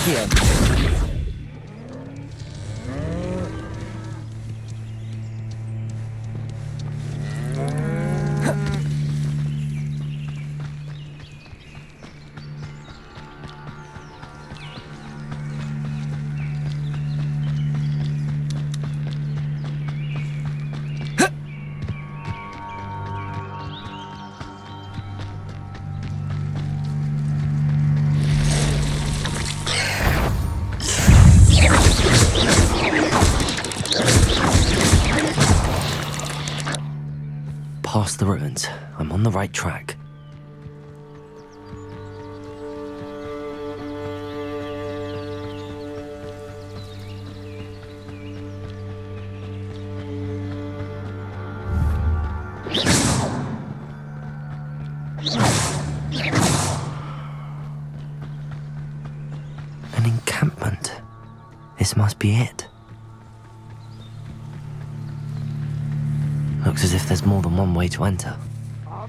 Here. Past the ruins. I'm on the right track. An encampment. This must be it. Looks as if there's more than one way to enter. I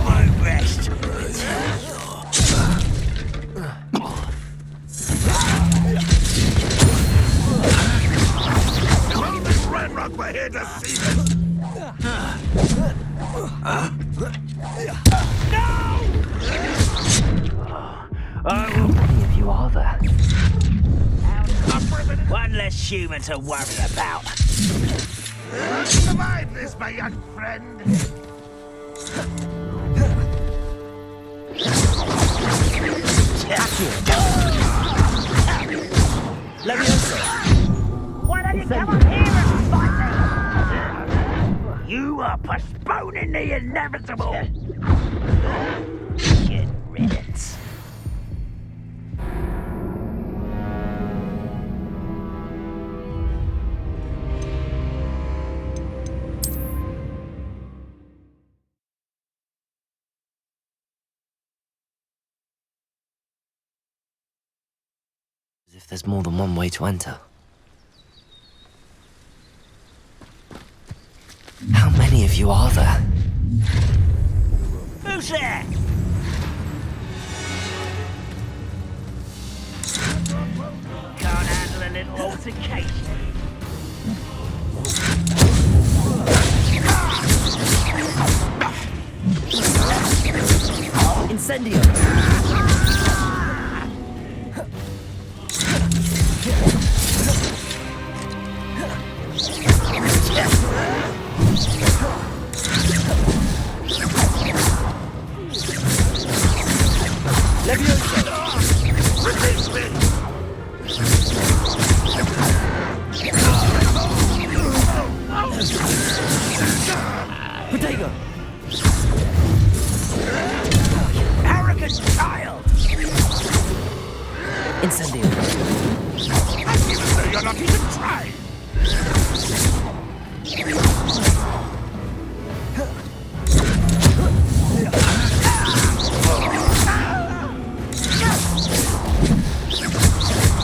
won't rest. Ranrock, we're here to see this. No! How many of you are there? One less human to worry about. Survive this, my young friend. Why don't you come up here and fight me? You are postponing the inevitable. Get riddance. As if there's more than one way to enter. How many of you are there? Who's there? Can't handle a little altercation. Incendio! Release me! Protego! Arrogant child! Incendio! Even though you're not even trying!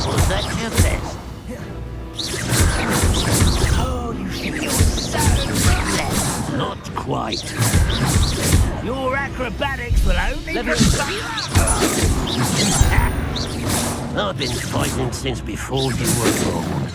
Was that your best? Oh, you think you're so reckless? Not quite. Your acrobatics will only I've been fighting since before you were born.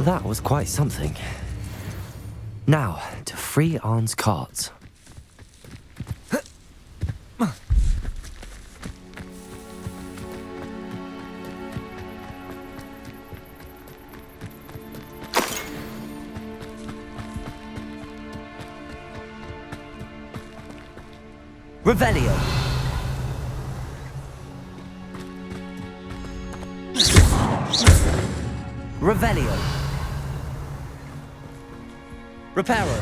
That was quite something. Now, to free Arn's cards. Revelio. Revelio. Reparo.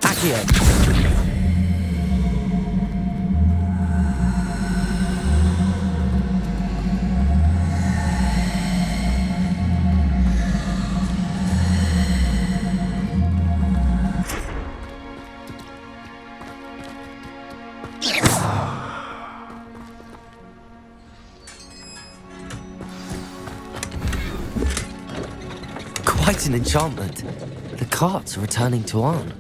Accio. Quite an enchantment. The carts are returning to Arn.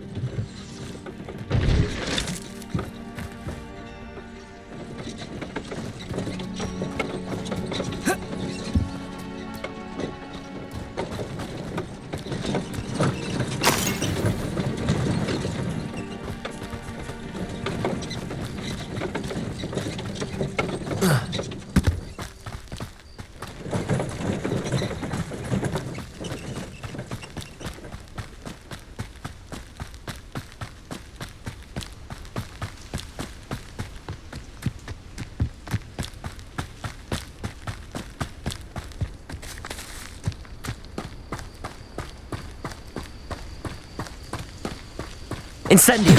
Incendio!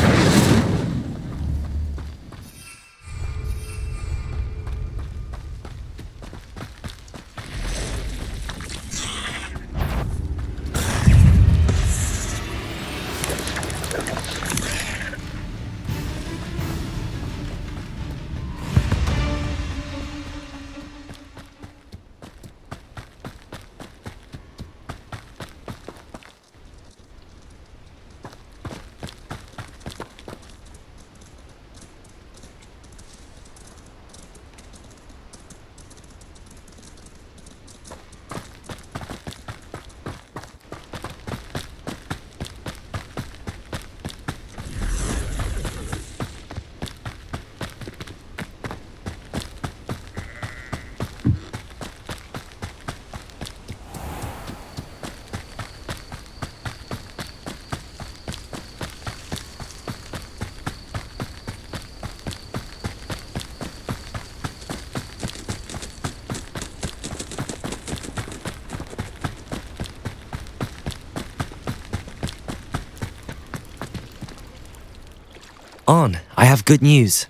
On, I have good news.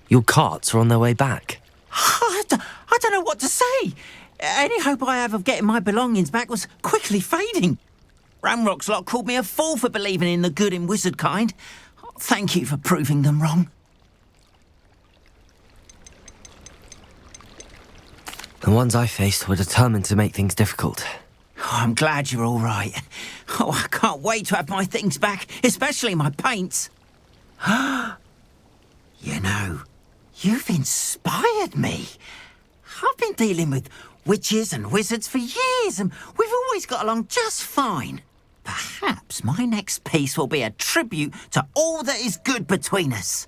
Your carts are on their way back. I don't know what to say. Any hope I have of getting my belongings back was quickly fading. Ramrock's lot called me a fool for believing in the good in wizard kind. Thank you for proving them wrong. The ones I faced were determined to make things difficult. Oh, I'm glad you're all right. Oh, I can't wait to have my things back, especially my paints. You know, you've inspired me. I've been dealing with witches and wizards for years, and we've always got along just fine. Perhaps my next piece will be a tribute to all that is good between us.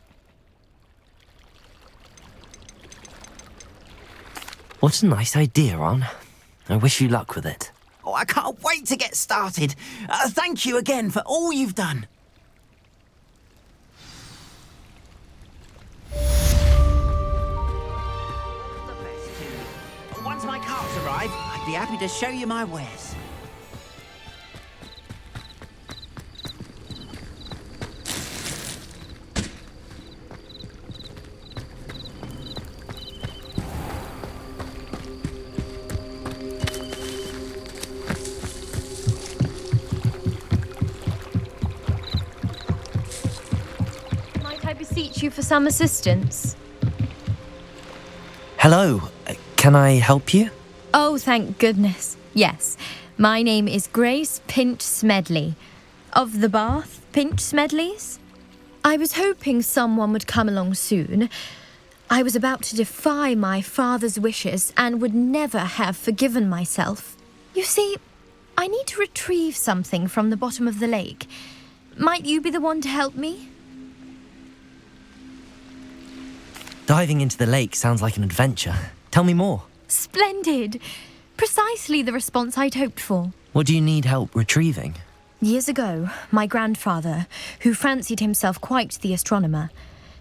What a nice idea, On. I wish you luck with it. Oh, I can't wait to get started. Thank you again for all you've done. Once my carts arrive, I'd be happy to show you my wares. Might I beseech you for some assistance? Hello, can I help you? Oh, thank goodness. Yes. My name is Grace Pinch Smedley. Of the Bath Pinch Smedleys? I was hoping someone would come along soon. I was about to defy my father's wishes and would never have forgiven myself. You see, I need to retrieve something from the bottom of the lake. Might you be the one to help me? Diving into the lake sounds like an adventure. Tell me more. Splendid! Precisely the response I'd hoped for. What do you need help retrieving? Years ago, my grandfather, who fancied himself quite the astronomer,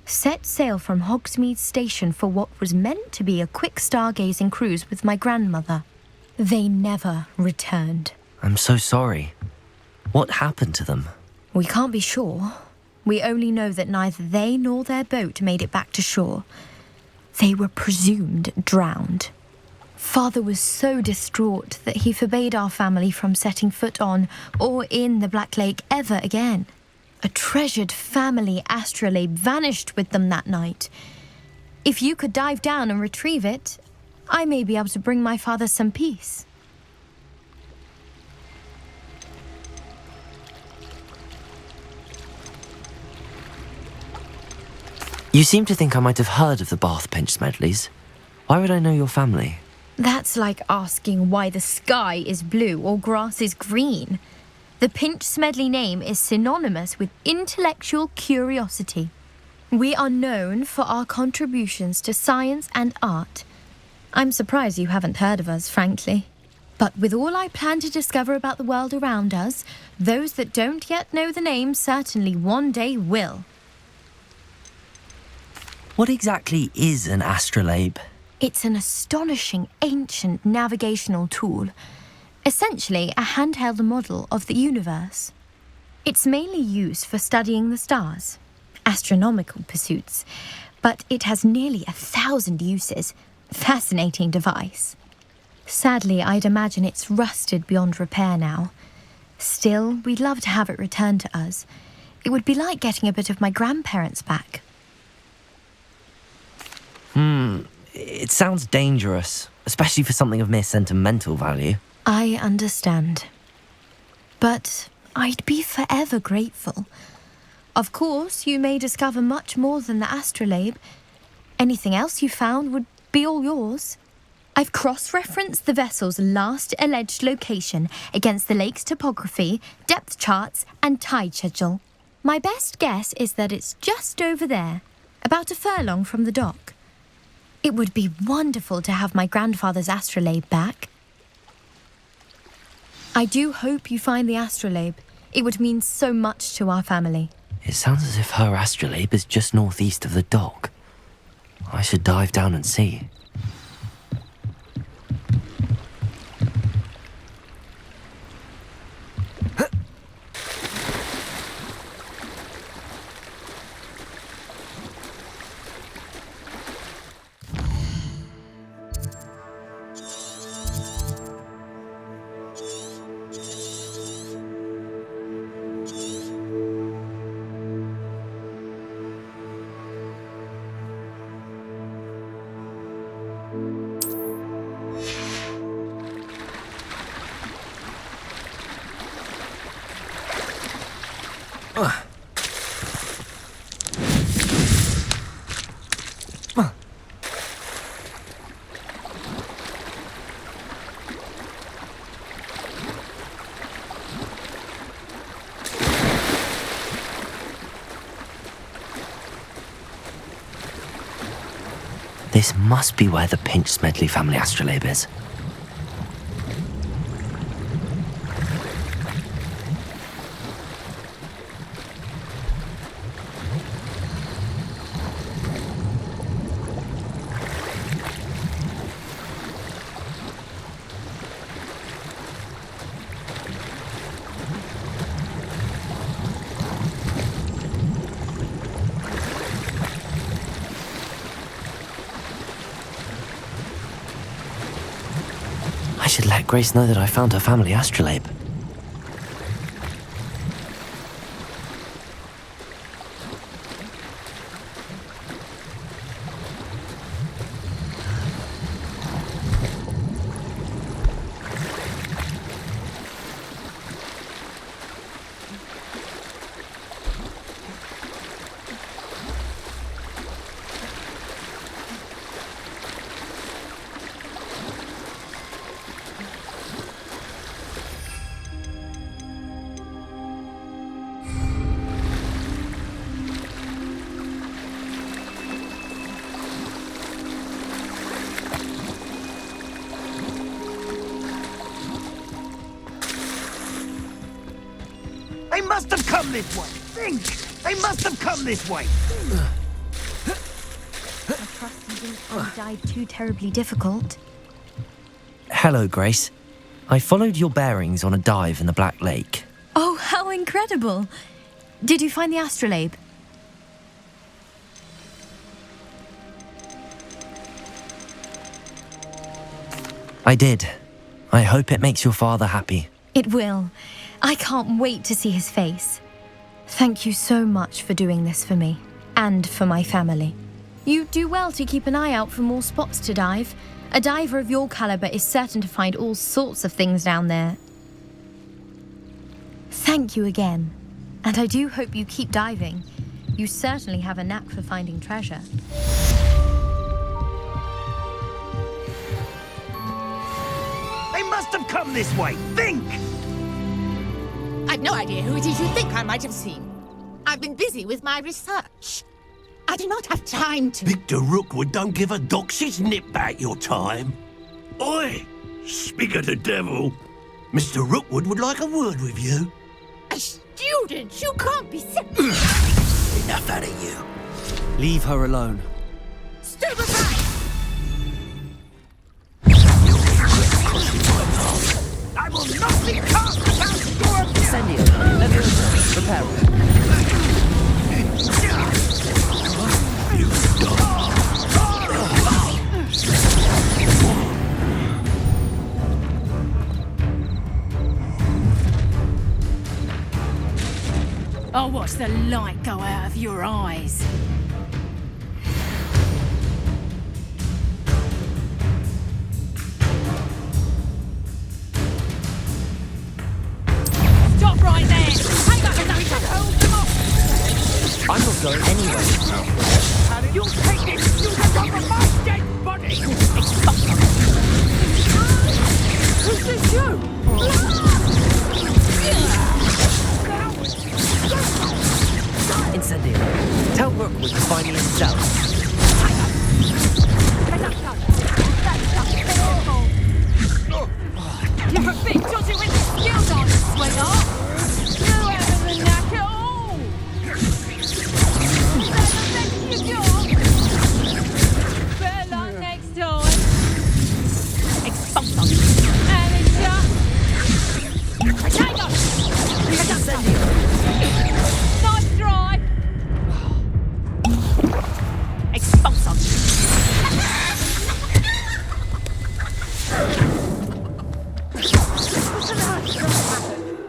set sail from Hogsmeade Station for what was meant to be a quick stargazing cruise with my grandmother. They never returned. I'm so sorry. What happened to them? We can't be sure. We only know that neither they nor their boat made it back to shore. They were presumed drowned. Father was so distraught that he forbade our family from setting foot on or in the Black Lake ever again. A treasured family astrolabe vanished with them that night. If you could dive down and retrieve it, I may be able to bring my father some peace. You seem to think I might have heard of the Bath Pinch Smedleys. Why would I know your family? That's like asking why the sky is blue or grass is green. The Pinch Smedley name is synonymous with intellectual curiosity. We are known for our contributions to science and art. I'm surprised you haven't heard of us, frankly. But with all I plan to discover about the world around us, those that don't yet know the name certainly one day will. What exactly is an astrolabe? It's an astonishing ancient navigational tool, essentially a handheld model of the universe. It's mainly used for studying the stars, astronomical pursuits, but it has nearly 1,000 uses. Fascinating device. Sadly, I'd imagine it's rusted beyond repair now. Still, we'd love to have it returned to us. It would be like getting a bit of my grandparents back. It sounds dangerous, especially for something of mere sentimental value. I understand. But I'd be forever grateful. Of course, you may discover much more than the astrolabe. Anything else you found would be all yours. I've cross-referenced the vessel's last alleged location against the lake's topography, depth charts, and tide schedule. My best guess is that it's just over there, about a furlong from the dock. It would be wonderful to have my grandfather's astrolabe back. I do hope you find the astrolabe. It would mean so much to our family. It sounds as if her astrolabe is just northeast of the dock. I should dive down and see. This must be where the Pinch Smedley family astrolabe is. I should let Grace know that I found her family astrolabe. They must have come this way. Think! They must have come this way. I trust you didn't find the dive too terribly difficult. Hello, Grace. I followed your bearings on a dive in the Black Lake. Oh, how incredible! Did you find the astrolabe? I did. I hope it makes your father happy. It will. I can't wait to see his face. Thank you so much for doing this for me, and for my family. You do well to keep an eye out for more spots to dive. A diver of your caliber is certain to find all sorts of things down there. Thank you again, and I do hope you keep diving. You certainly have a knack for finding treasure. They must have come this way. Think! I've no idea who it is you think I might have seen. I've been busy with my research. I do not have time to... Victor Rookwood don't give a doxy's nip back your time. Oi! Speak of the devil. Mr. Rookwood would like a word with you. A student? You can't be... Enough out of you. Leave her alone. Stupefy! I will not be cast without your... Sendia, let me I'll watch the light go out of your eyes. Stop right there! Hang back and nothing to hold them off! I'm not going anywhere. You'll take this! You'll recover my dead body! Who's this you? Incendio. Tell Rookwood to find me himself. You're a bit dodgy with the skills on, sweetheart! You haven't the knack at all! Better luck next time! Amateur! Potato! Nice try!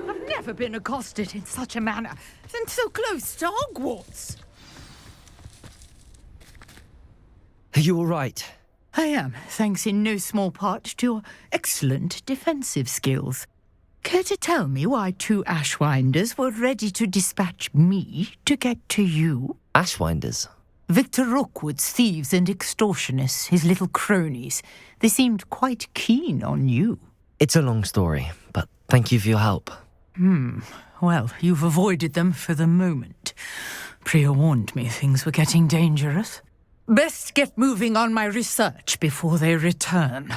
I've never been accosted in such a manner and so close to Hogwarts. Are you all right? I am, thanks in no small part to your excellent defensive skills. Care to tell me why 2 Ashwinders were ready to dispatch me to get to you? Ashwinders? Victor Rookwood's thieves and extortionists, his little cronies. They seemed quite keen on you. It's a long story, but thank you for your help. Well, you've avoided them for the moment. Priya warned me things were getting dangerous. Best get moving on my research before they return.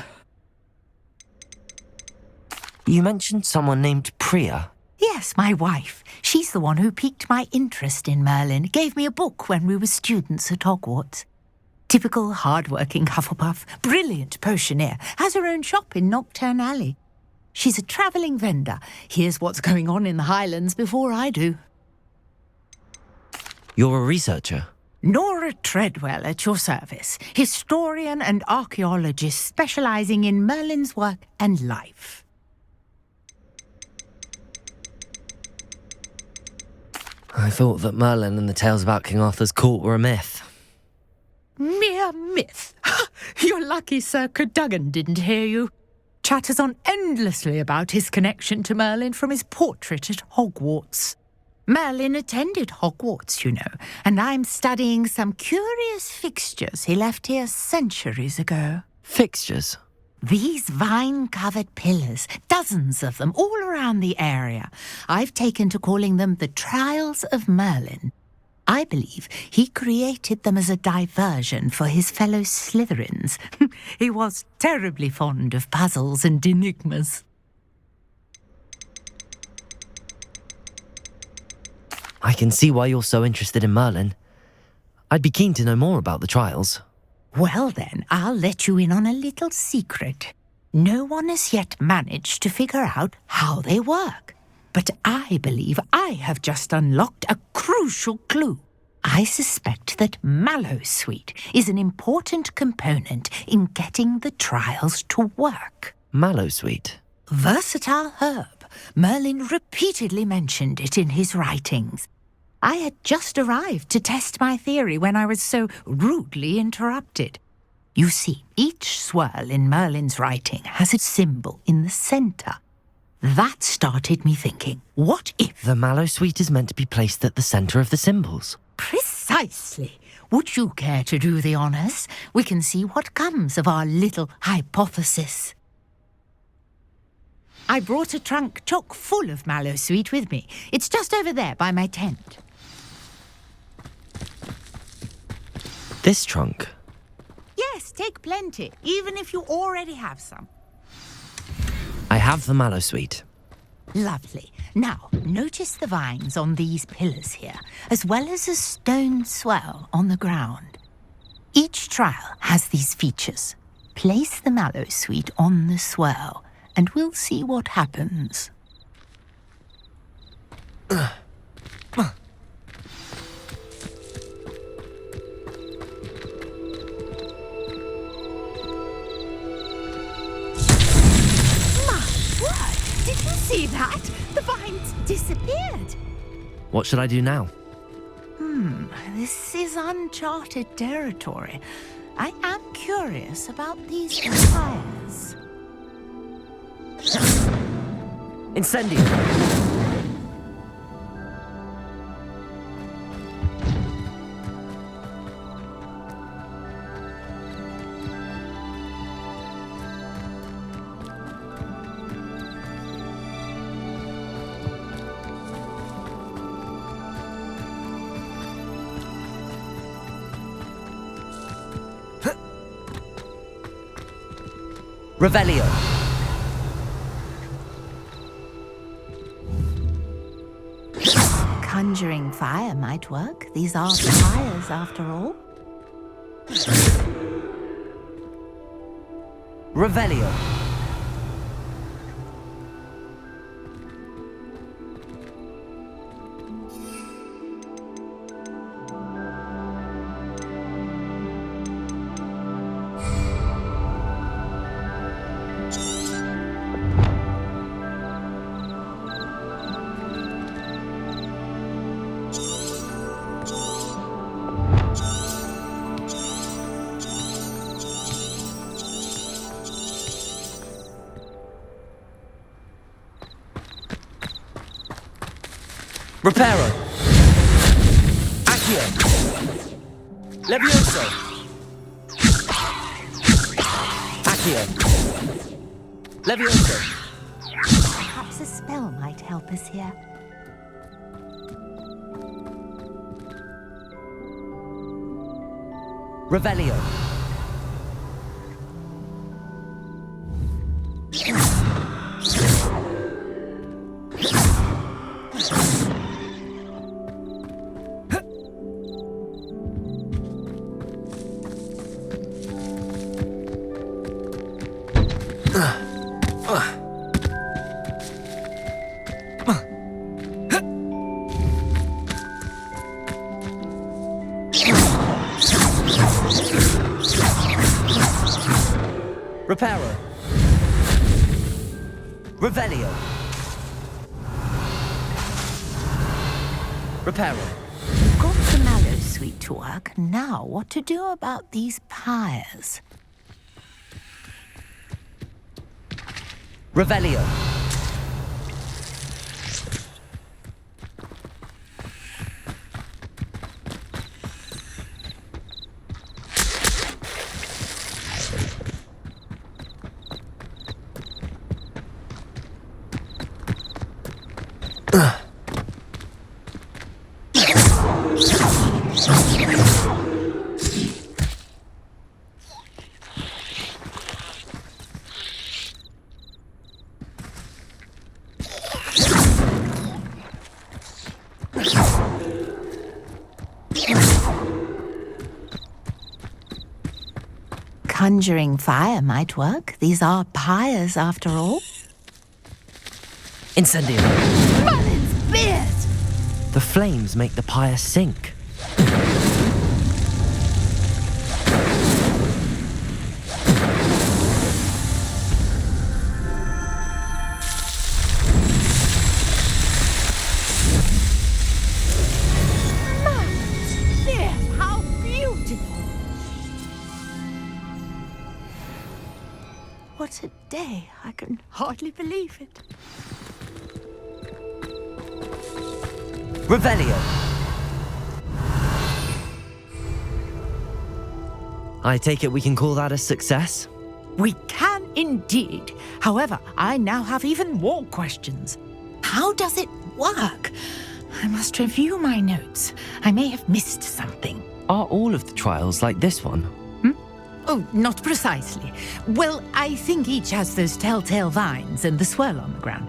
You mentioned someone named Priya. Yes, my wife. She's the one who piqued my interest in Merlin, gave me a book when we were students at Hogwarts. Typical hard-working Hufflepuff, brilliant potioneer, has her own shop in Nocturne Alley. She's a travelling vendor. Hears what's going on in the Highlands before I do. You're a researcher? Nora Treadwell at your service, historian and archaeologist specialising in Merlin's work and life. I thought that Merlin and the tales about King Arthur's court were a myth. Mere myth. You're lucky Sir Cadogan didn't hear you. Chatters on endlessly about his connection to Merlin from his portrait at Hogwarts. Merlin attended Hogwarts, you know, and I'm studying some curious fixtures he left here centuries ago. Fixtures? These vine-covered pillars, dozens of them all around the area. I've taken to calling them the Trials of Merlin. I believe he created them as a diversion for his fellow Slytherins. He was terribly fond of puzzles and enigmas. I can see why you're so interested in Merlin. I'd be keen to know more about the trials. Well then, I'll let you in on a little secret. No one has yet managed to figure out how they work. But I believe I have just unlocked a crucial clue. I suspect that Mallowsweet is an important component in getting the trials to work. Mallowsweet? Versatile herb. Merlin repeatedly mentioned it in his writings. I had just arrived to test my theory when I was so rudely interrupted. You see, each swirl in Merlin's writing has a symbol in the centre. That started me thinking, what if... The Mallowsweet is meant to be placed at the centre of the symbols. Precisely. Would you care to do the honours? We can see what comes of our little hypothesis. I brought a trunk chock full of Mallowsweet with me. It's just over there by my tent. This trunk? Yes, take plenty, even if you already have some. I have the Mallowsweet. Lovely. Now, notice the vines on these pillars here, as well as a stone swell on the ground. Each trial has these features. Place the Mallowsweet on the swell, and we'll see what happens. see that? The vines disappeared. What should I do now? This is uncharted territory. I am curious about these fires. Incendio! Revelio. Conjuring fire might work. These are fires, after all. Revelio. Reparo. Accio. Levioso. Accio. Levioso. Perhaps a spell might help us here. Revelio. Reparo. Revelio. Reparo. We've got the mallow sweet to work. Now, what to do about these pyres? Revelio. Conjuring fire might work. These are pyres, after all. Incendio. Merlin's beard! The flames make the pyre sink. Merlin's beard! How beautiful! What a day. I can hardly believe it. Revelio. I take it we can call that a success? We can indeed. However, I now have even more questions. How does it work? I must review my notes. I may have missed something. Are all of the trials like this one? Oh, not precisely. Well, I think each has those telltale vines and the swirl on the ground.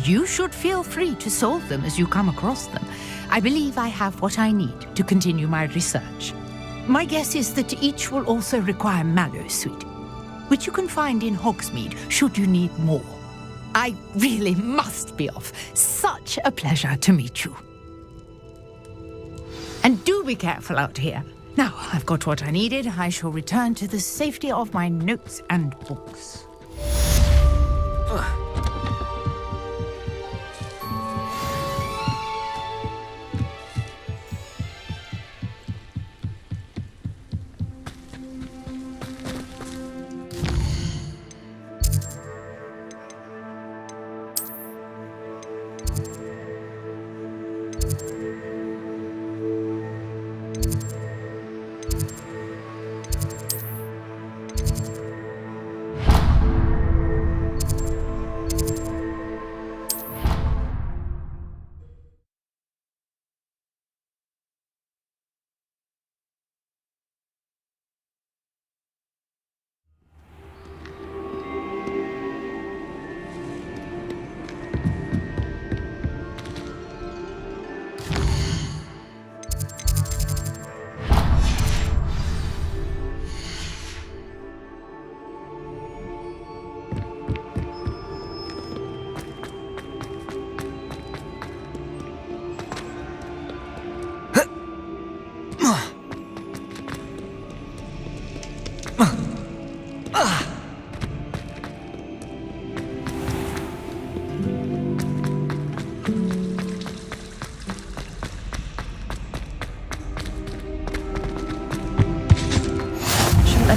You should feel free to solve them as you come across them. I believe I have what I need to continue my research. My guess is that each will also require mallow sweet, which you can find in Hogsmeade should you need more. I really must be off. Such a pleasure to meet you. And do be careful out here. Now, I've got what I needed. I shall return to the safety of my notes and books.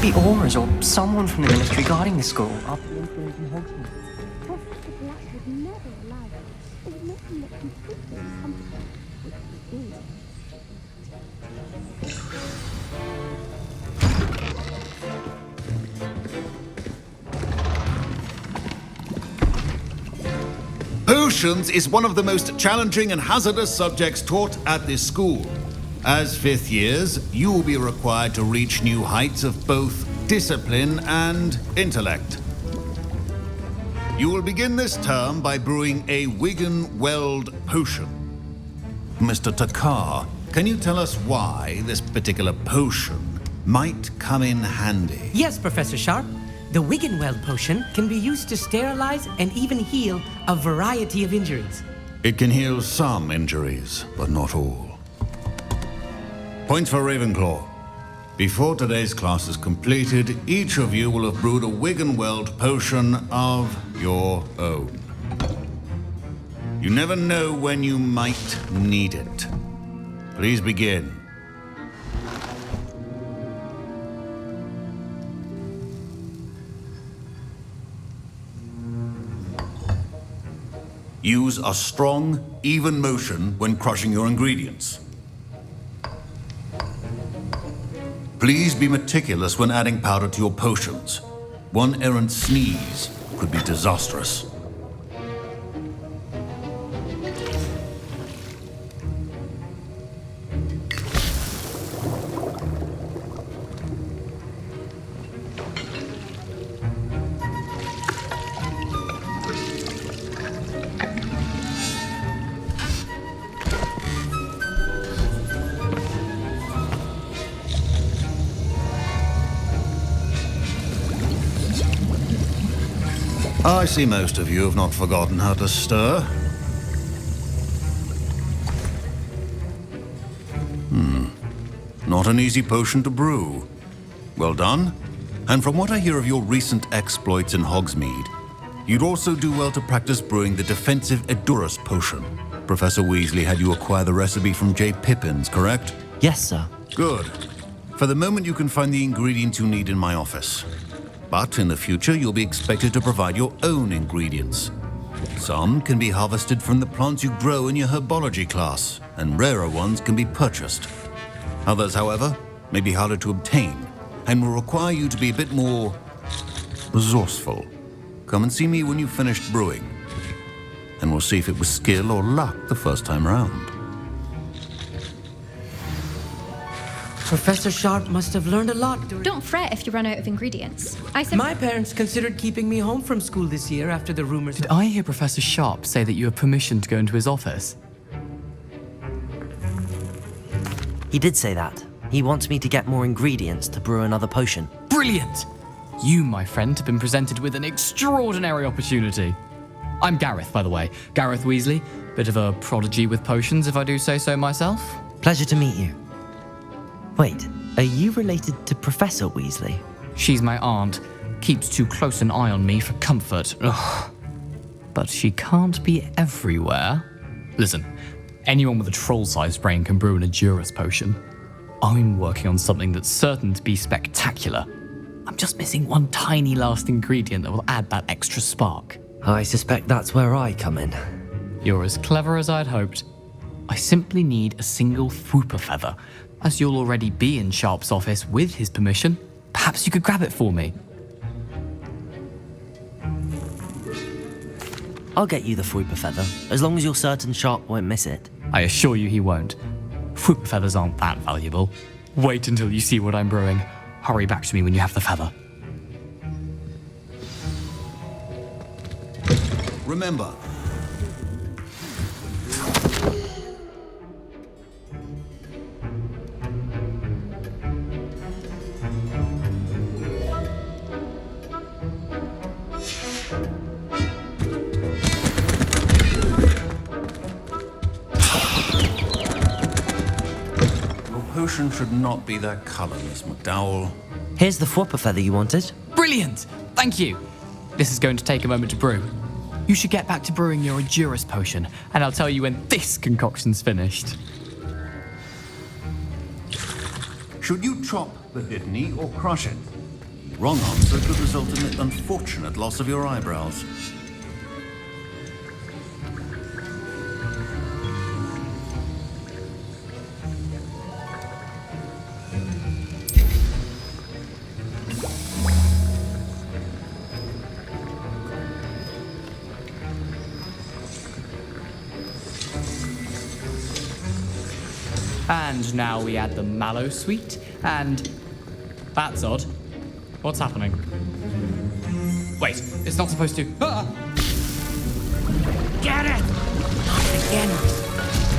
be Aurors or someone from the ministry guarding the school. Potions is one of the most challenging and hazardous subjects taught at this school. As fifth years, you will be required to reach new heights of both discipline and intellect. You will begin this term by brewing a Wigan-Weld potion. Mr. Takar, can you tell us why this particular potion might come in handy? Yes, Professor Sharp. The Wigan-Weld potion can be used to sterilize and even heal a variety of injuries. It can heal some injuries, but not all. Points for Ravenclaw. Before today's class is completed, each of you will have brewed a Wigan-Weld potion of your own. You never know when you might need it. Please begin. Use a strong, even motion when crushing your ingredients. Please be meticulous when adding powder to your potions. One errant sneeze could be disastrous. I see most of you have not forgotten how to stir. Not an easy potion to brew. Well done. And from what I hear of your recent exploits in Hogsmeade, you'd also do well to practice brewing the defensive Edurus potion. Professor Weasley had you acquire the recipe from J. Pippins, correct? Yes, sir. Good. For the moment, you can find the ingredients you need in my office. But in the future, you'll be expected to provide your own ingredients. Some can be harvested from the plants you grow in your herbology class, and rarer ones can be purchased. Others, however, may be harder to obtain, and will require you to be a bit more resourceful. Come and see me when you've finished brewing, and we'll see if it was skill or luck the first time round. Professor Sharp must have learned a lot. Don't fret if you run out of ingredients. My parents considered keeping me home from school this year after the rumors. Did I hear Professor Sharp say that you have permission to go into his office? He did say that. He wants me to get more ingredients to brew another potion. Brilliant! You, my friend, have been presented with an extraordinary opportunity. I'm Gareth, by the way. Gareth Weasley. Bit of a prodigy with potions, if I do say so myself. Pleasure to meet you. Wait, are you related to Professor Weasley? She's my aunt. Keeps too close an eye on me for comfort. Ugh. But she can't be everywhere. Listen, anyone with a troll-sized brain can brew an Edurus potion. I'm working on something that's certain to be spectacular. I'm just missing one tiny last ingredient that will add that extra spark. I suspect that's where I come in. You're as clever as I'd hoped. I simply need a single Fwooper feather. As you'll already be in Sharp's office with his permission, perhaps you could grab it for me. I'll get you the Fwooper feather, as long as you're certain Sharp won't miss it. I assure you he won't. Fwooper feathers aren't that valuable. Wait until you see what I'm brewing. Hurry back to me when you have the feather. Remember, potion should not be that color, Miss McDowell. Here's the Fwooper feather you wanted. Brilliant! Thank you. This is going to take a moment to brew. You should get back to brewing your Edurus potion, and I'll tell you when this concoction's finished. Should you chop the Dittany or crush it? Wrong answer could result in the unfortunate loss of your eyebrows. And now we add the mallow sweet, and... That's odd. What's happening? Wait, it's not supposed to... Ah! Get it! Not again.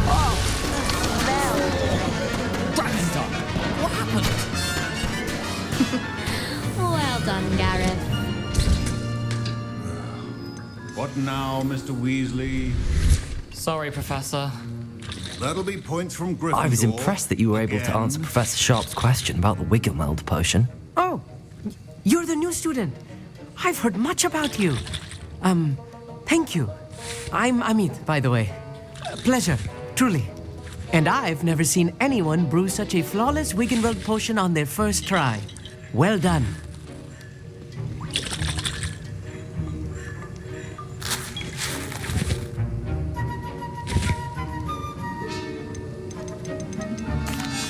Oh! Dragon's What happened? Well done, Gareth. What now, Mr. Weasley? Sorry, Professor. That'll be points from Gryffindor. I was impressed that you were able to answer Professor Sharp's question about the Wiggenweld potion. Oh, you're the new student. I've heard much about you. Thank you. I'm Amit, by the way. Pleasure, truly. And I've never seen anyone brew such a flawless Wiggenweld potion on their first try. Well done.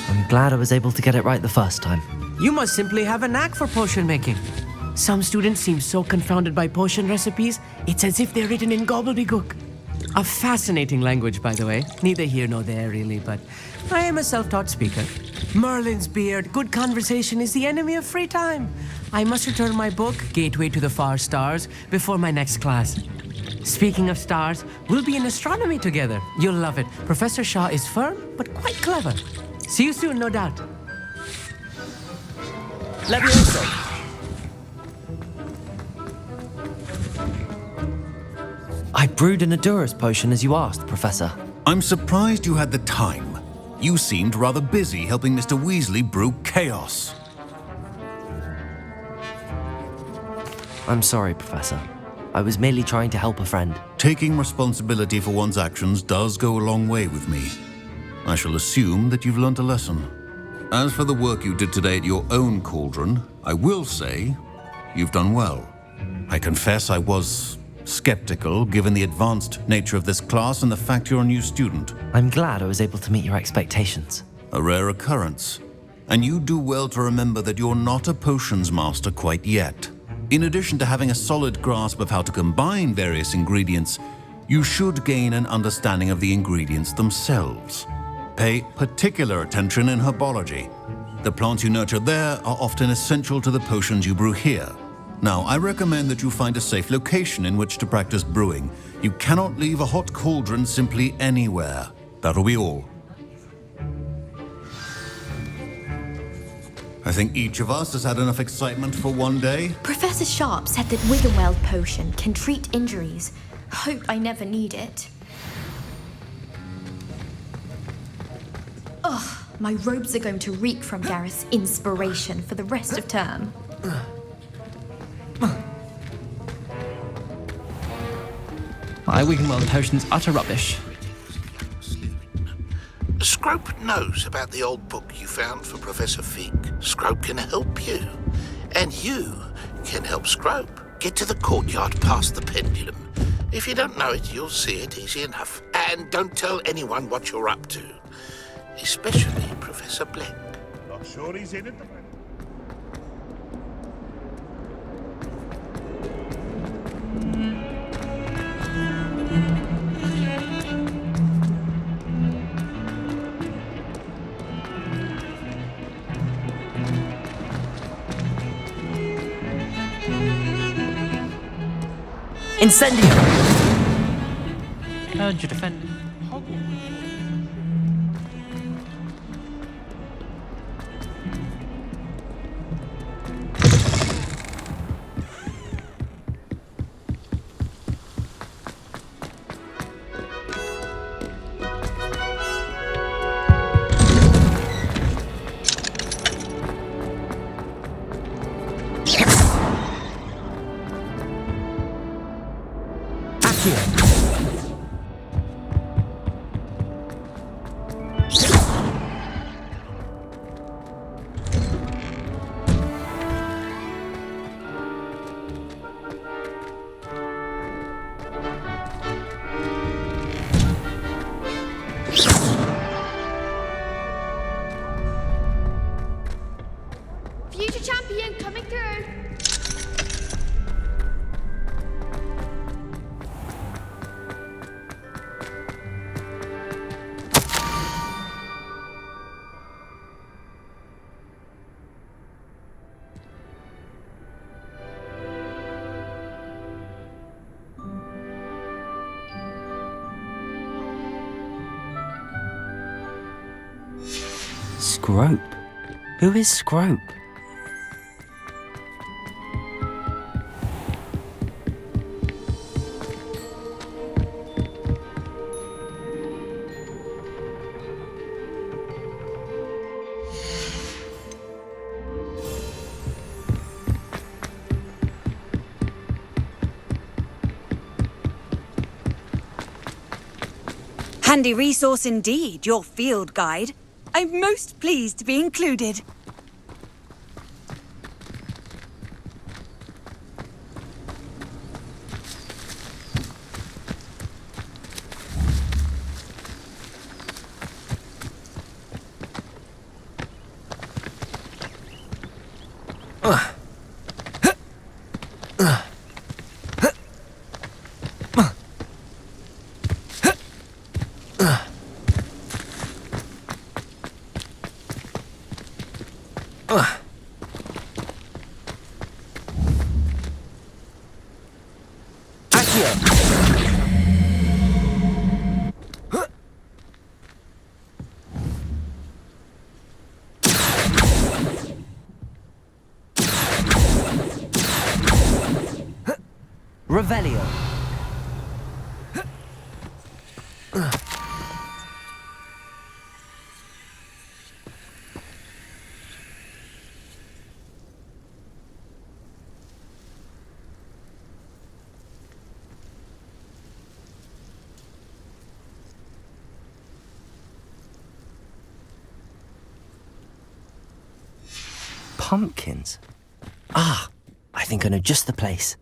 I'm glad I was able to get it right the first time. You must simply have a knack for potion making. Some students seem so confounded by potion recipes, it's as if they're written in gobbledygook. A fascinating language, by the way. Neither here nor there, really, but I am a self-taught speaker. Merlin's beard, good conversation is the enemy of free time. I must return my book, Gateway to the Far Stars, before my next class. Speaking of stars, we'll be in astronomy together. You'll love it. Professor Shaw is firm, but quite clever. See you soon, no doubt. Levioso! I brewed an Adura's potion as you asked, Professor. I'm surprised you had the time. You seemed rather busy helping Mr. Weasley brew chaos. I'm sorry, Professor. I was merely trying to help a friend. Taking responsibility for one's actions does go a long way with me. I shall assume that you've learnt a lesson. As for the work you did today at your own cauldron, I will say you've done well. I confess I was skeptical, given the advanced nature of this class and the fact you're a new student. I'm glad I was able to meet your expectations. A rare occurrence. And you do well to remember that you're not a potions master quite yet. In addition to having a solid grasp of how to combine various ingredients, you should gain an understanding of the ingredients themselves. Pay particular attention in herbology. The plants you nurture there are often essential to the potions you brew here. Now, I recommend that you find a safe location in which to practice brewing. You cannot leave a hot cauldron simply anywhere. That'll be all. I think each of us has had enough excitement for one day. Professor Sharp said that Wiggenweld potion can treat injuries. Hope I never need it. Ugh, my robes are going to reek from Gareth's inspiration for the rest of term. My Wiggenweld potion's utter rubbish. Scrope knows about the old book you found for Professor Fig. Scrope can help you. And you can help Scrope. Get to the courtyard past the pendulum. If you don't know it, you'll see it easy enough. And don't tell anyone what you're up to. Especially Professor Black. Not sure he's in at the moment. Incendio! How did you defend? Scrope? Who is Scrope? Handy resource indeed, your field guide. I'm most pleased to be included. Revelio. Pumpkins? Ah, I think I know just the place.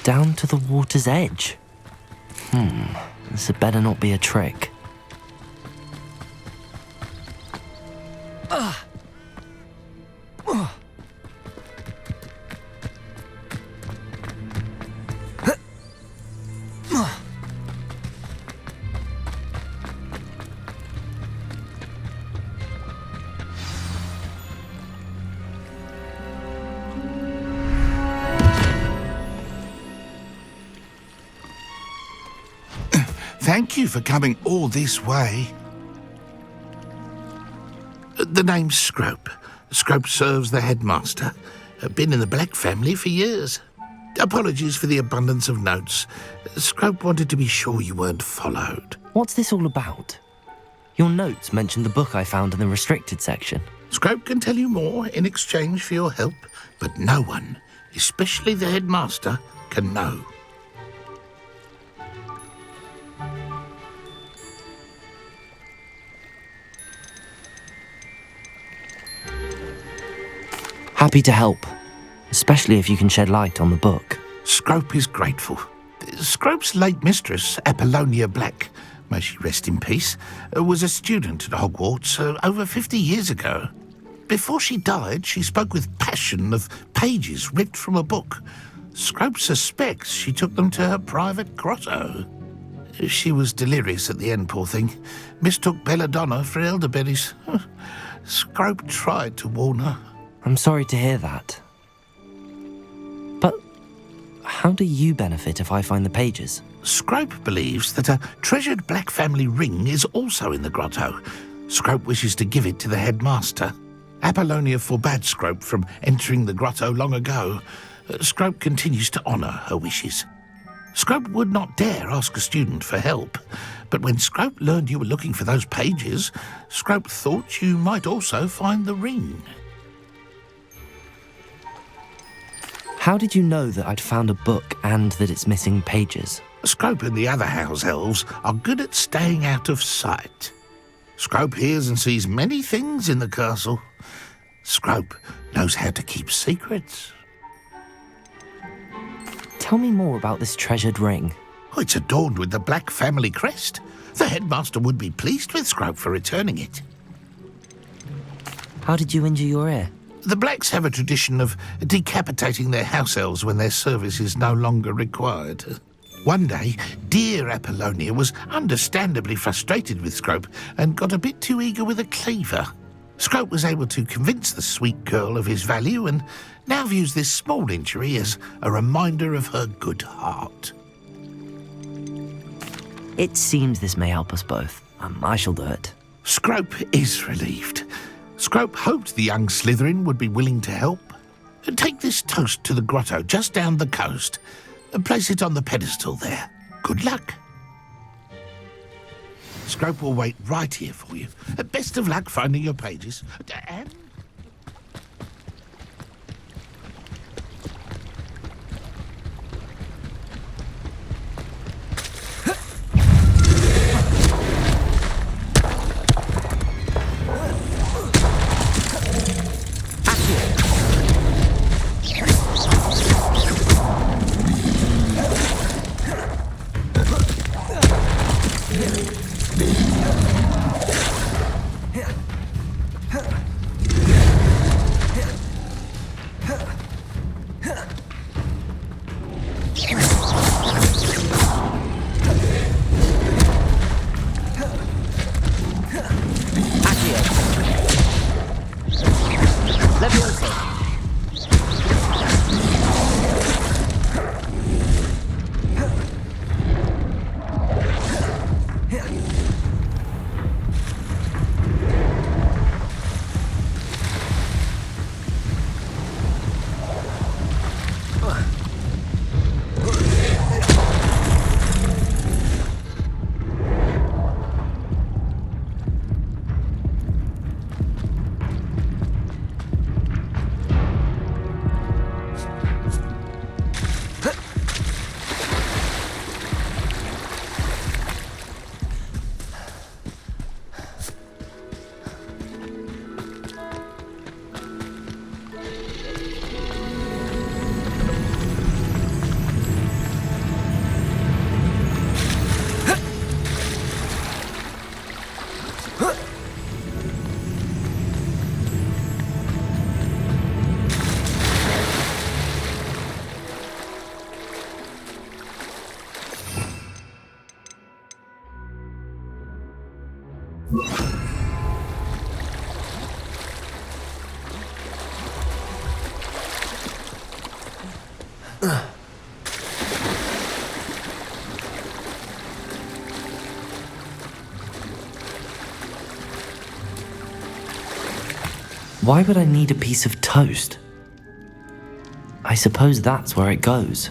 Down to the water's edge. This had better not be a trick. Thank you for coming all this way. The name's Scrope. Scrope serves the headmaster. Been in the Black family for years. Apologies for the abundance of notes. Scrope wanted to be sure you weren't followed. What's this all about? Your notes mentioned the book I found in the restricted section. Scrope can tell you more in exchange for your help, but no one, especially the headmaster, can know. Happy to help, especially if you can shed light on the book. Scrope is grateful. Scrope's late mistress, Apollonia Black, may she rest in peace, was a student at Hogwarts over 50 years ago. Before she died, she spoke with passion of pages ripped from a book. Scrope suspects she took them to her private grotto. She was delirious at the end, poor thing. Mistook belladonna for elderberries. Scrope tried to warn her. I'm sorry to hear that. But how do you benefit if I find the pages? Scrope believes that a treasured Black family ring is also in the grotto. Scrope wishes to give it to the headmaster. Apollonia forbade Scrope from entering the grotto long ago. Scrope continues to honour her wishes. Scrope would not dare ask a student for help, but when Scrope learned you were looking for those pages, Scrope thought you might also find the ring. How did you know that I'd found a book and that it's missing pages? Scrope and the other house elves are good at staying out of sight. Scrope hears and sees many things in the castle. Scrope knows how to keep secrets. Tell me more about this treasured ring. Oh, it's adorned with the black family crest. The headmaster would be pleased with Scrope for returning it. How did you injure your ear? The blacks have a tradition of decapitating their house elves when their service is no longer required. One day, dear Apollonia was understandably frustrated with Scrope and got a bit too eager with a cleaver. Scrope was able to convince the sweet girl of his value and now views this small injury as a reminder of her good heart. It seems this may help us both. I shall do it. Scrope is relieved. Scrope hoped the young Slytherin would be willing to help. Take this toast to the grotto just down the coast and place it on the pedestal there. Good luck. Scrope will wait right here for you. Best of luck finding your pages. And... Why would I need a piece of toast? I suppose that's where it goes.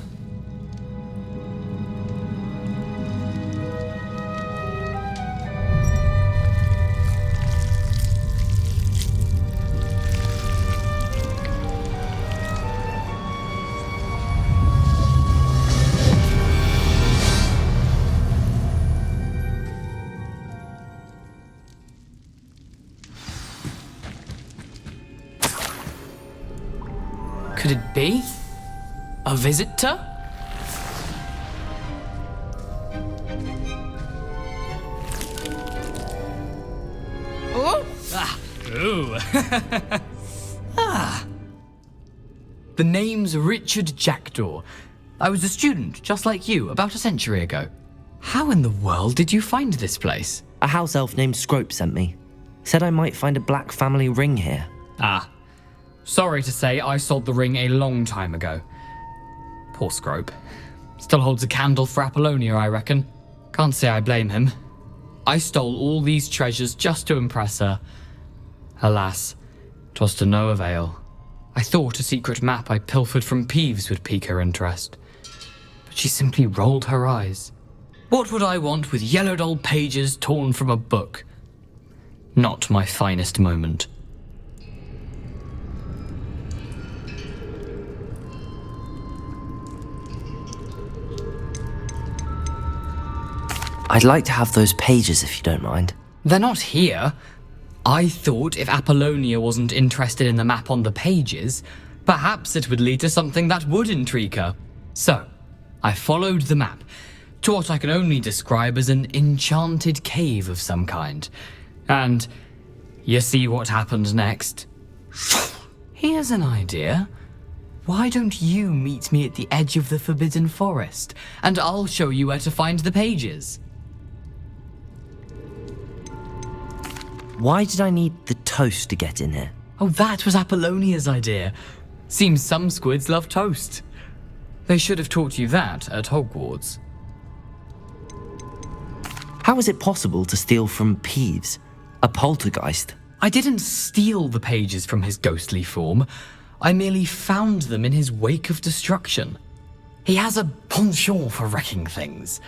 Could it be? A visitor? Oh? Ah. Ooh. Ah. The name's Richard Jackdaw. I was a student, just like you, about a century ago. How in the world did you find this place? A house elf named Scrope sent me. Said I might find a black family ring here. Ah. Sorry to say, I sold the ring a long time ago. Poor Scrope. Still holds a candle for Apollonia, I reckon. Can't say I blame him. I stole all these treasures just to impress her. Alas, 'twas to no avail. I thought a secret map I pilfered from Peeves would pique her interest. But She simply rolled her eyes. What would I want with yellowed old pages torn from a book? Not my finest moment. I'd like to have those pages if you don't mind. They're not here. I thought if Apollonia wasn't interested in the map on the pages, perhaps it would lead to something that would intrigue her. So, I followed the map to what I can only describe as an enchanted cave of some kind. And you see what happened next? Here's an idea. Why don't you meet me at the edge of the Forbidden Forest, and I'll show you where to find the pages. Why did I need the toast to get in here? Oh, that was Apollonia's idea. Seems some squids love toast. They should have taught you that at Hogwarts. How is it possible to steal from Peeves, a poltergeist? I didn't steal the pages from his ghostly form. I merely found them in his wake of destruction. He has a penchant for wrecking things.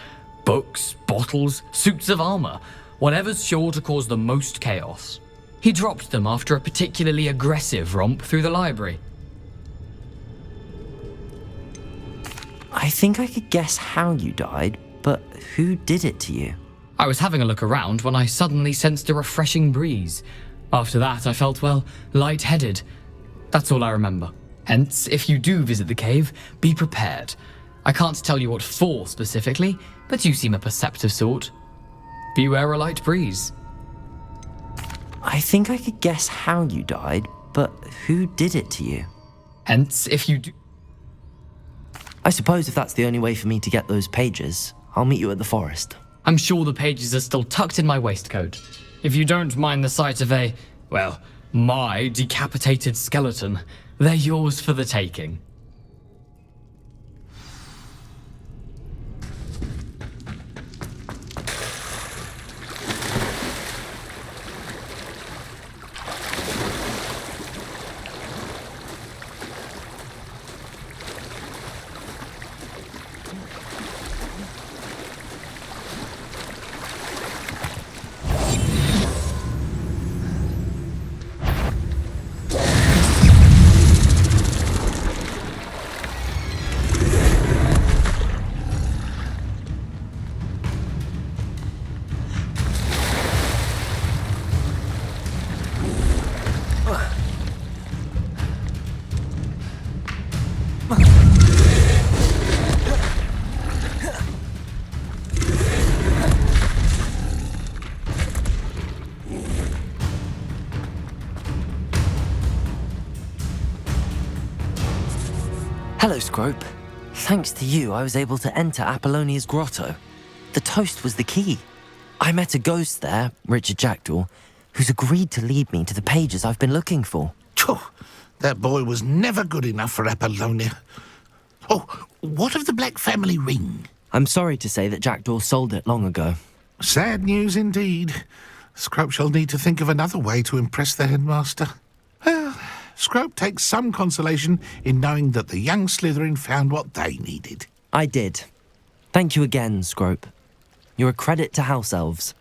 Books, bottles, suits of armor, whatever's sure to cause the most chaos. He dropped them after a particularly aggressive romp through the library. I think I could guess how you died, but who did it to you? I was having a look around when I suddenly sensed a refreshing breeze. After that, I felt, well, lightheaded. That's all I remember. Hence, if you do visit the cave, be prepared. I can't tell you what for specifically, but you seem a perceptive sort. Beware a light breeze. I think I could guess how you died, but who did it to you? Hence, if you do... I suppose if that's the only way for me to get those pages, I'll meet you at the forest. I'm sure the pages are still tucked in my waistcoat. If you don't mind the sight of a, well, my decapitated skeleton, they're yours for the taking. Hello, Scrope. Thanks to you, I was able to enter Apollonia's grotto. The toast was the key. I met a ghost there, Richard Jackdaw, who's agreed to lead me to the pages I've been looking for. That boy was never good enough for Apollonia. Oh, what of the Black family ring? I'm sorry to say that Jackdaw sold it long ago. Sad news indeed. Scrope shall need to think of another way to impress the headmaster. Well, Scrope takes some consolation in knowing that the young Slytherin found what they needed. I did. Thank you again, Scrope. You're a credit to house elves.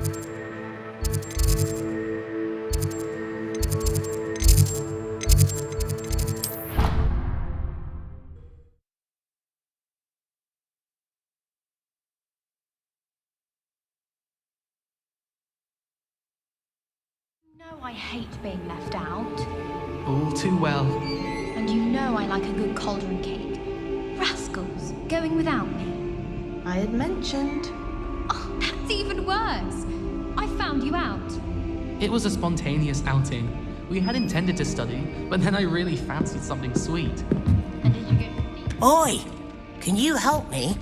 You know I hate being left out. All too well. And you know I like a good cauldron cake. Rascals, going without me. I had mentioned. Oh, that's even worse. I found you out. It was a spontaneous outing. We had intended to study, but then I really fancied something sweet. And did you go? Oi! Can you help me?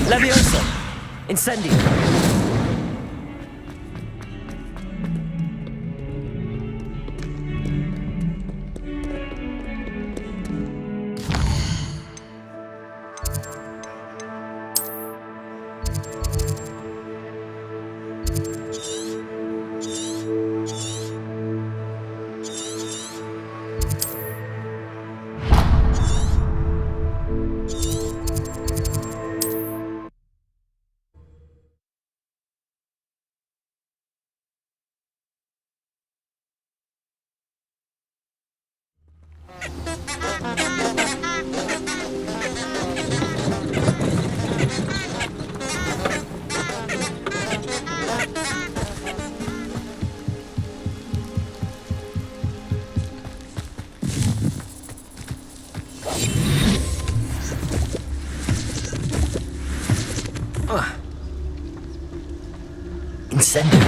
Leviosa! Incendio! Incendio!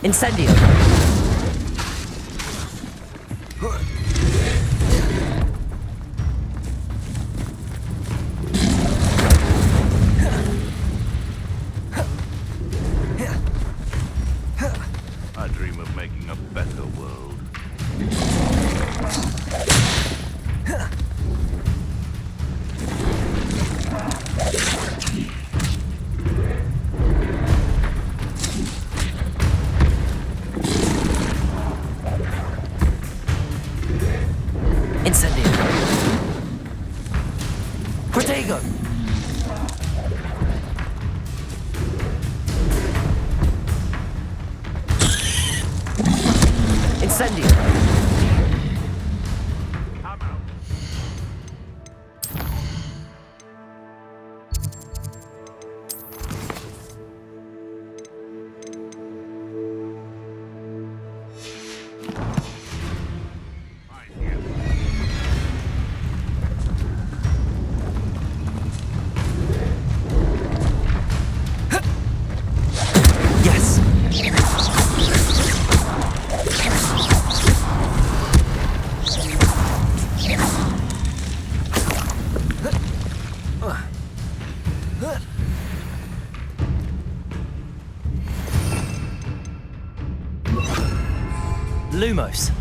Incendio! I dream of making a better world. Incendio! Protego! Incendio! Lumos.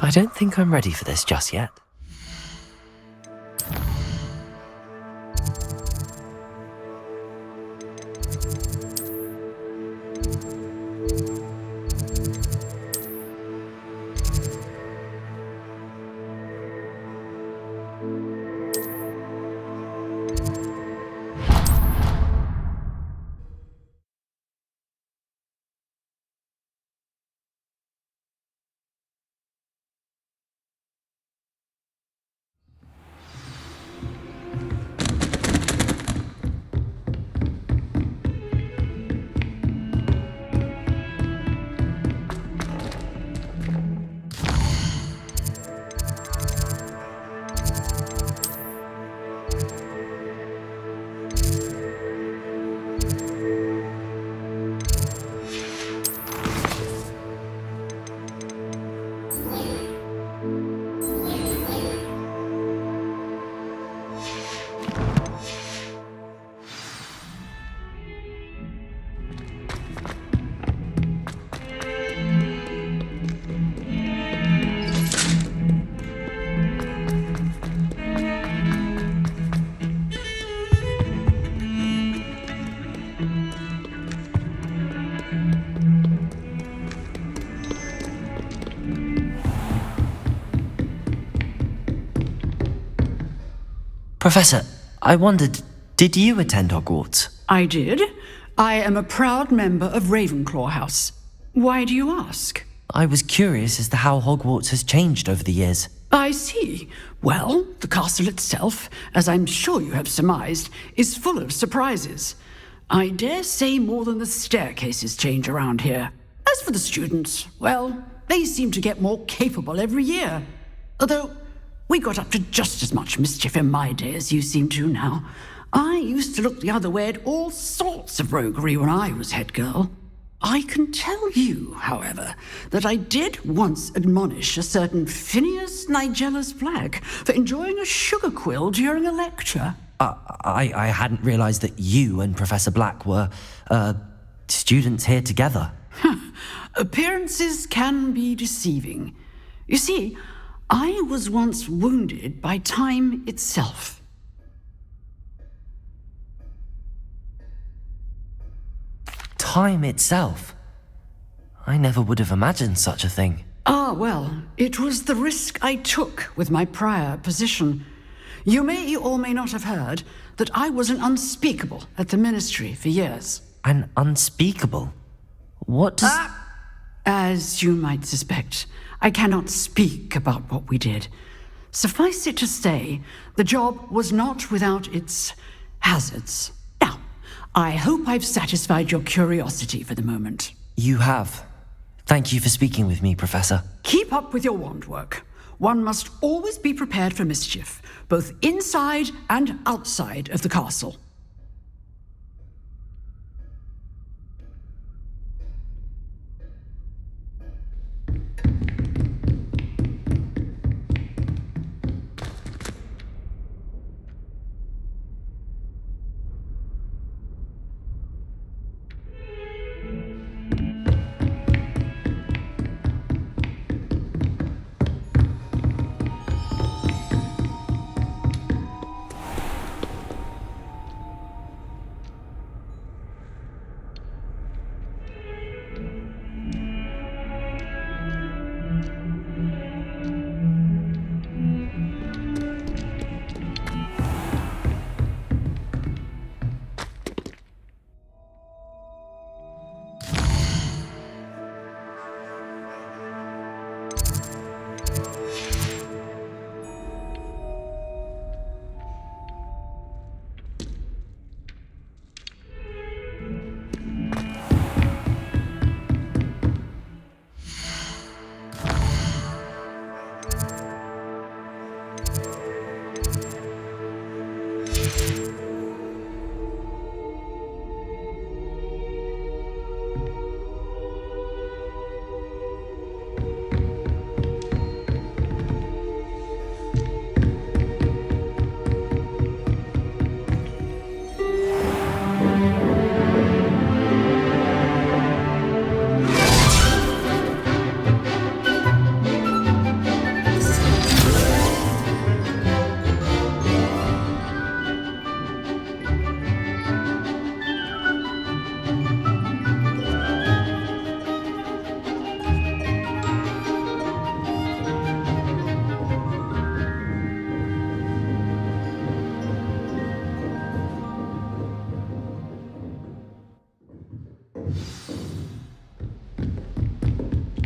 I don't think I'm ready for this just yet. Professor, I wondered, did you attend Hogwarts? I did. I am a proud member of Ravenclaw House. Why do you ask? I was curious as to how Hogwarts has changed over the years. I see. Well, the castle itself, as I'm sure you have surmised, is full of surprises. I dare say more than the staircases change around here. As for the students, well, they seem to get more capable every year. Although, we got up to just as much mischief in my day as you seem to now. I used to look the other way at all sorts of roguery when I was head girl. I can tell you, however, that I did once admonish a certain Phineas Nigella's Flag for enjoying a sugar quill during a lecture. I hadn't realized that you and Professor Black were, students here together. Appearances can be deceiving. You see, I was once wounded by time itself. Time itself? I never would have imagined such a thing. Ah, well, it was the risk I took with my prior position. You may or may not have heard that I was an unspeakable at the Ministry for years. An unspeakable? What does... As you might suspect, I cannot speak about what we did. Suffice it to say, the job was not without its hazards. Now, I hope I've satisfied your curiosity for the moment. You have. Thank you for speaking with me, Professor. Keep up with your wand work. One must always be prepared for mischief, both inside and outside of the castle.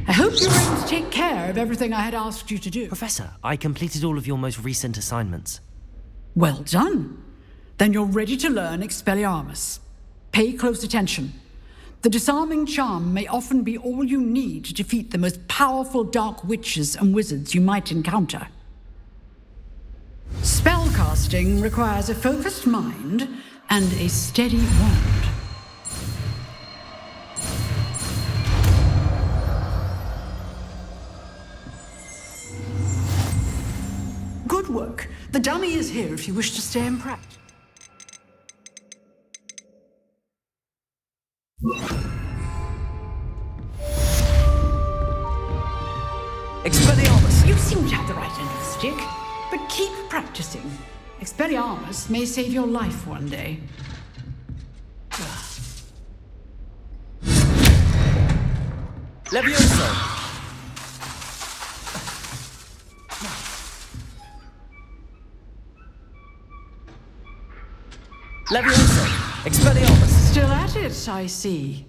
I hope you're able to take care of everything I had asked you to do. Professor, I completed all of your most recent assignments. Well done. Then you're ready to learn Expelliarmus. Pay close attention. The disarming charm may often be all you need to defeat the most powerful dark witches and wizards you might encounter. Spellcasting requires a focused mind and a steady wand. Good work. The dummy is here if you wish to stay and practice. Expelliarmus! You seem to have the right end of the stick, but keep practicing. Expelliarmus may save your life one day. Levioso! Levioso! Expelliarmus! Still at it, I see.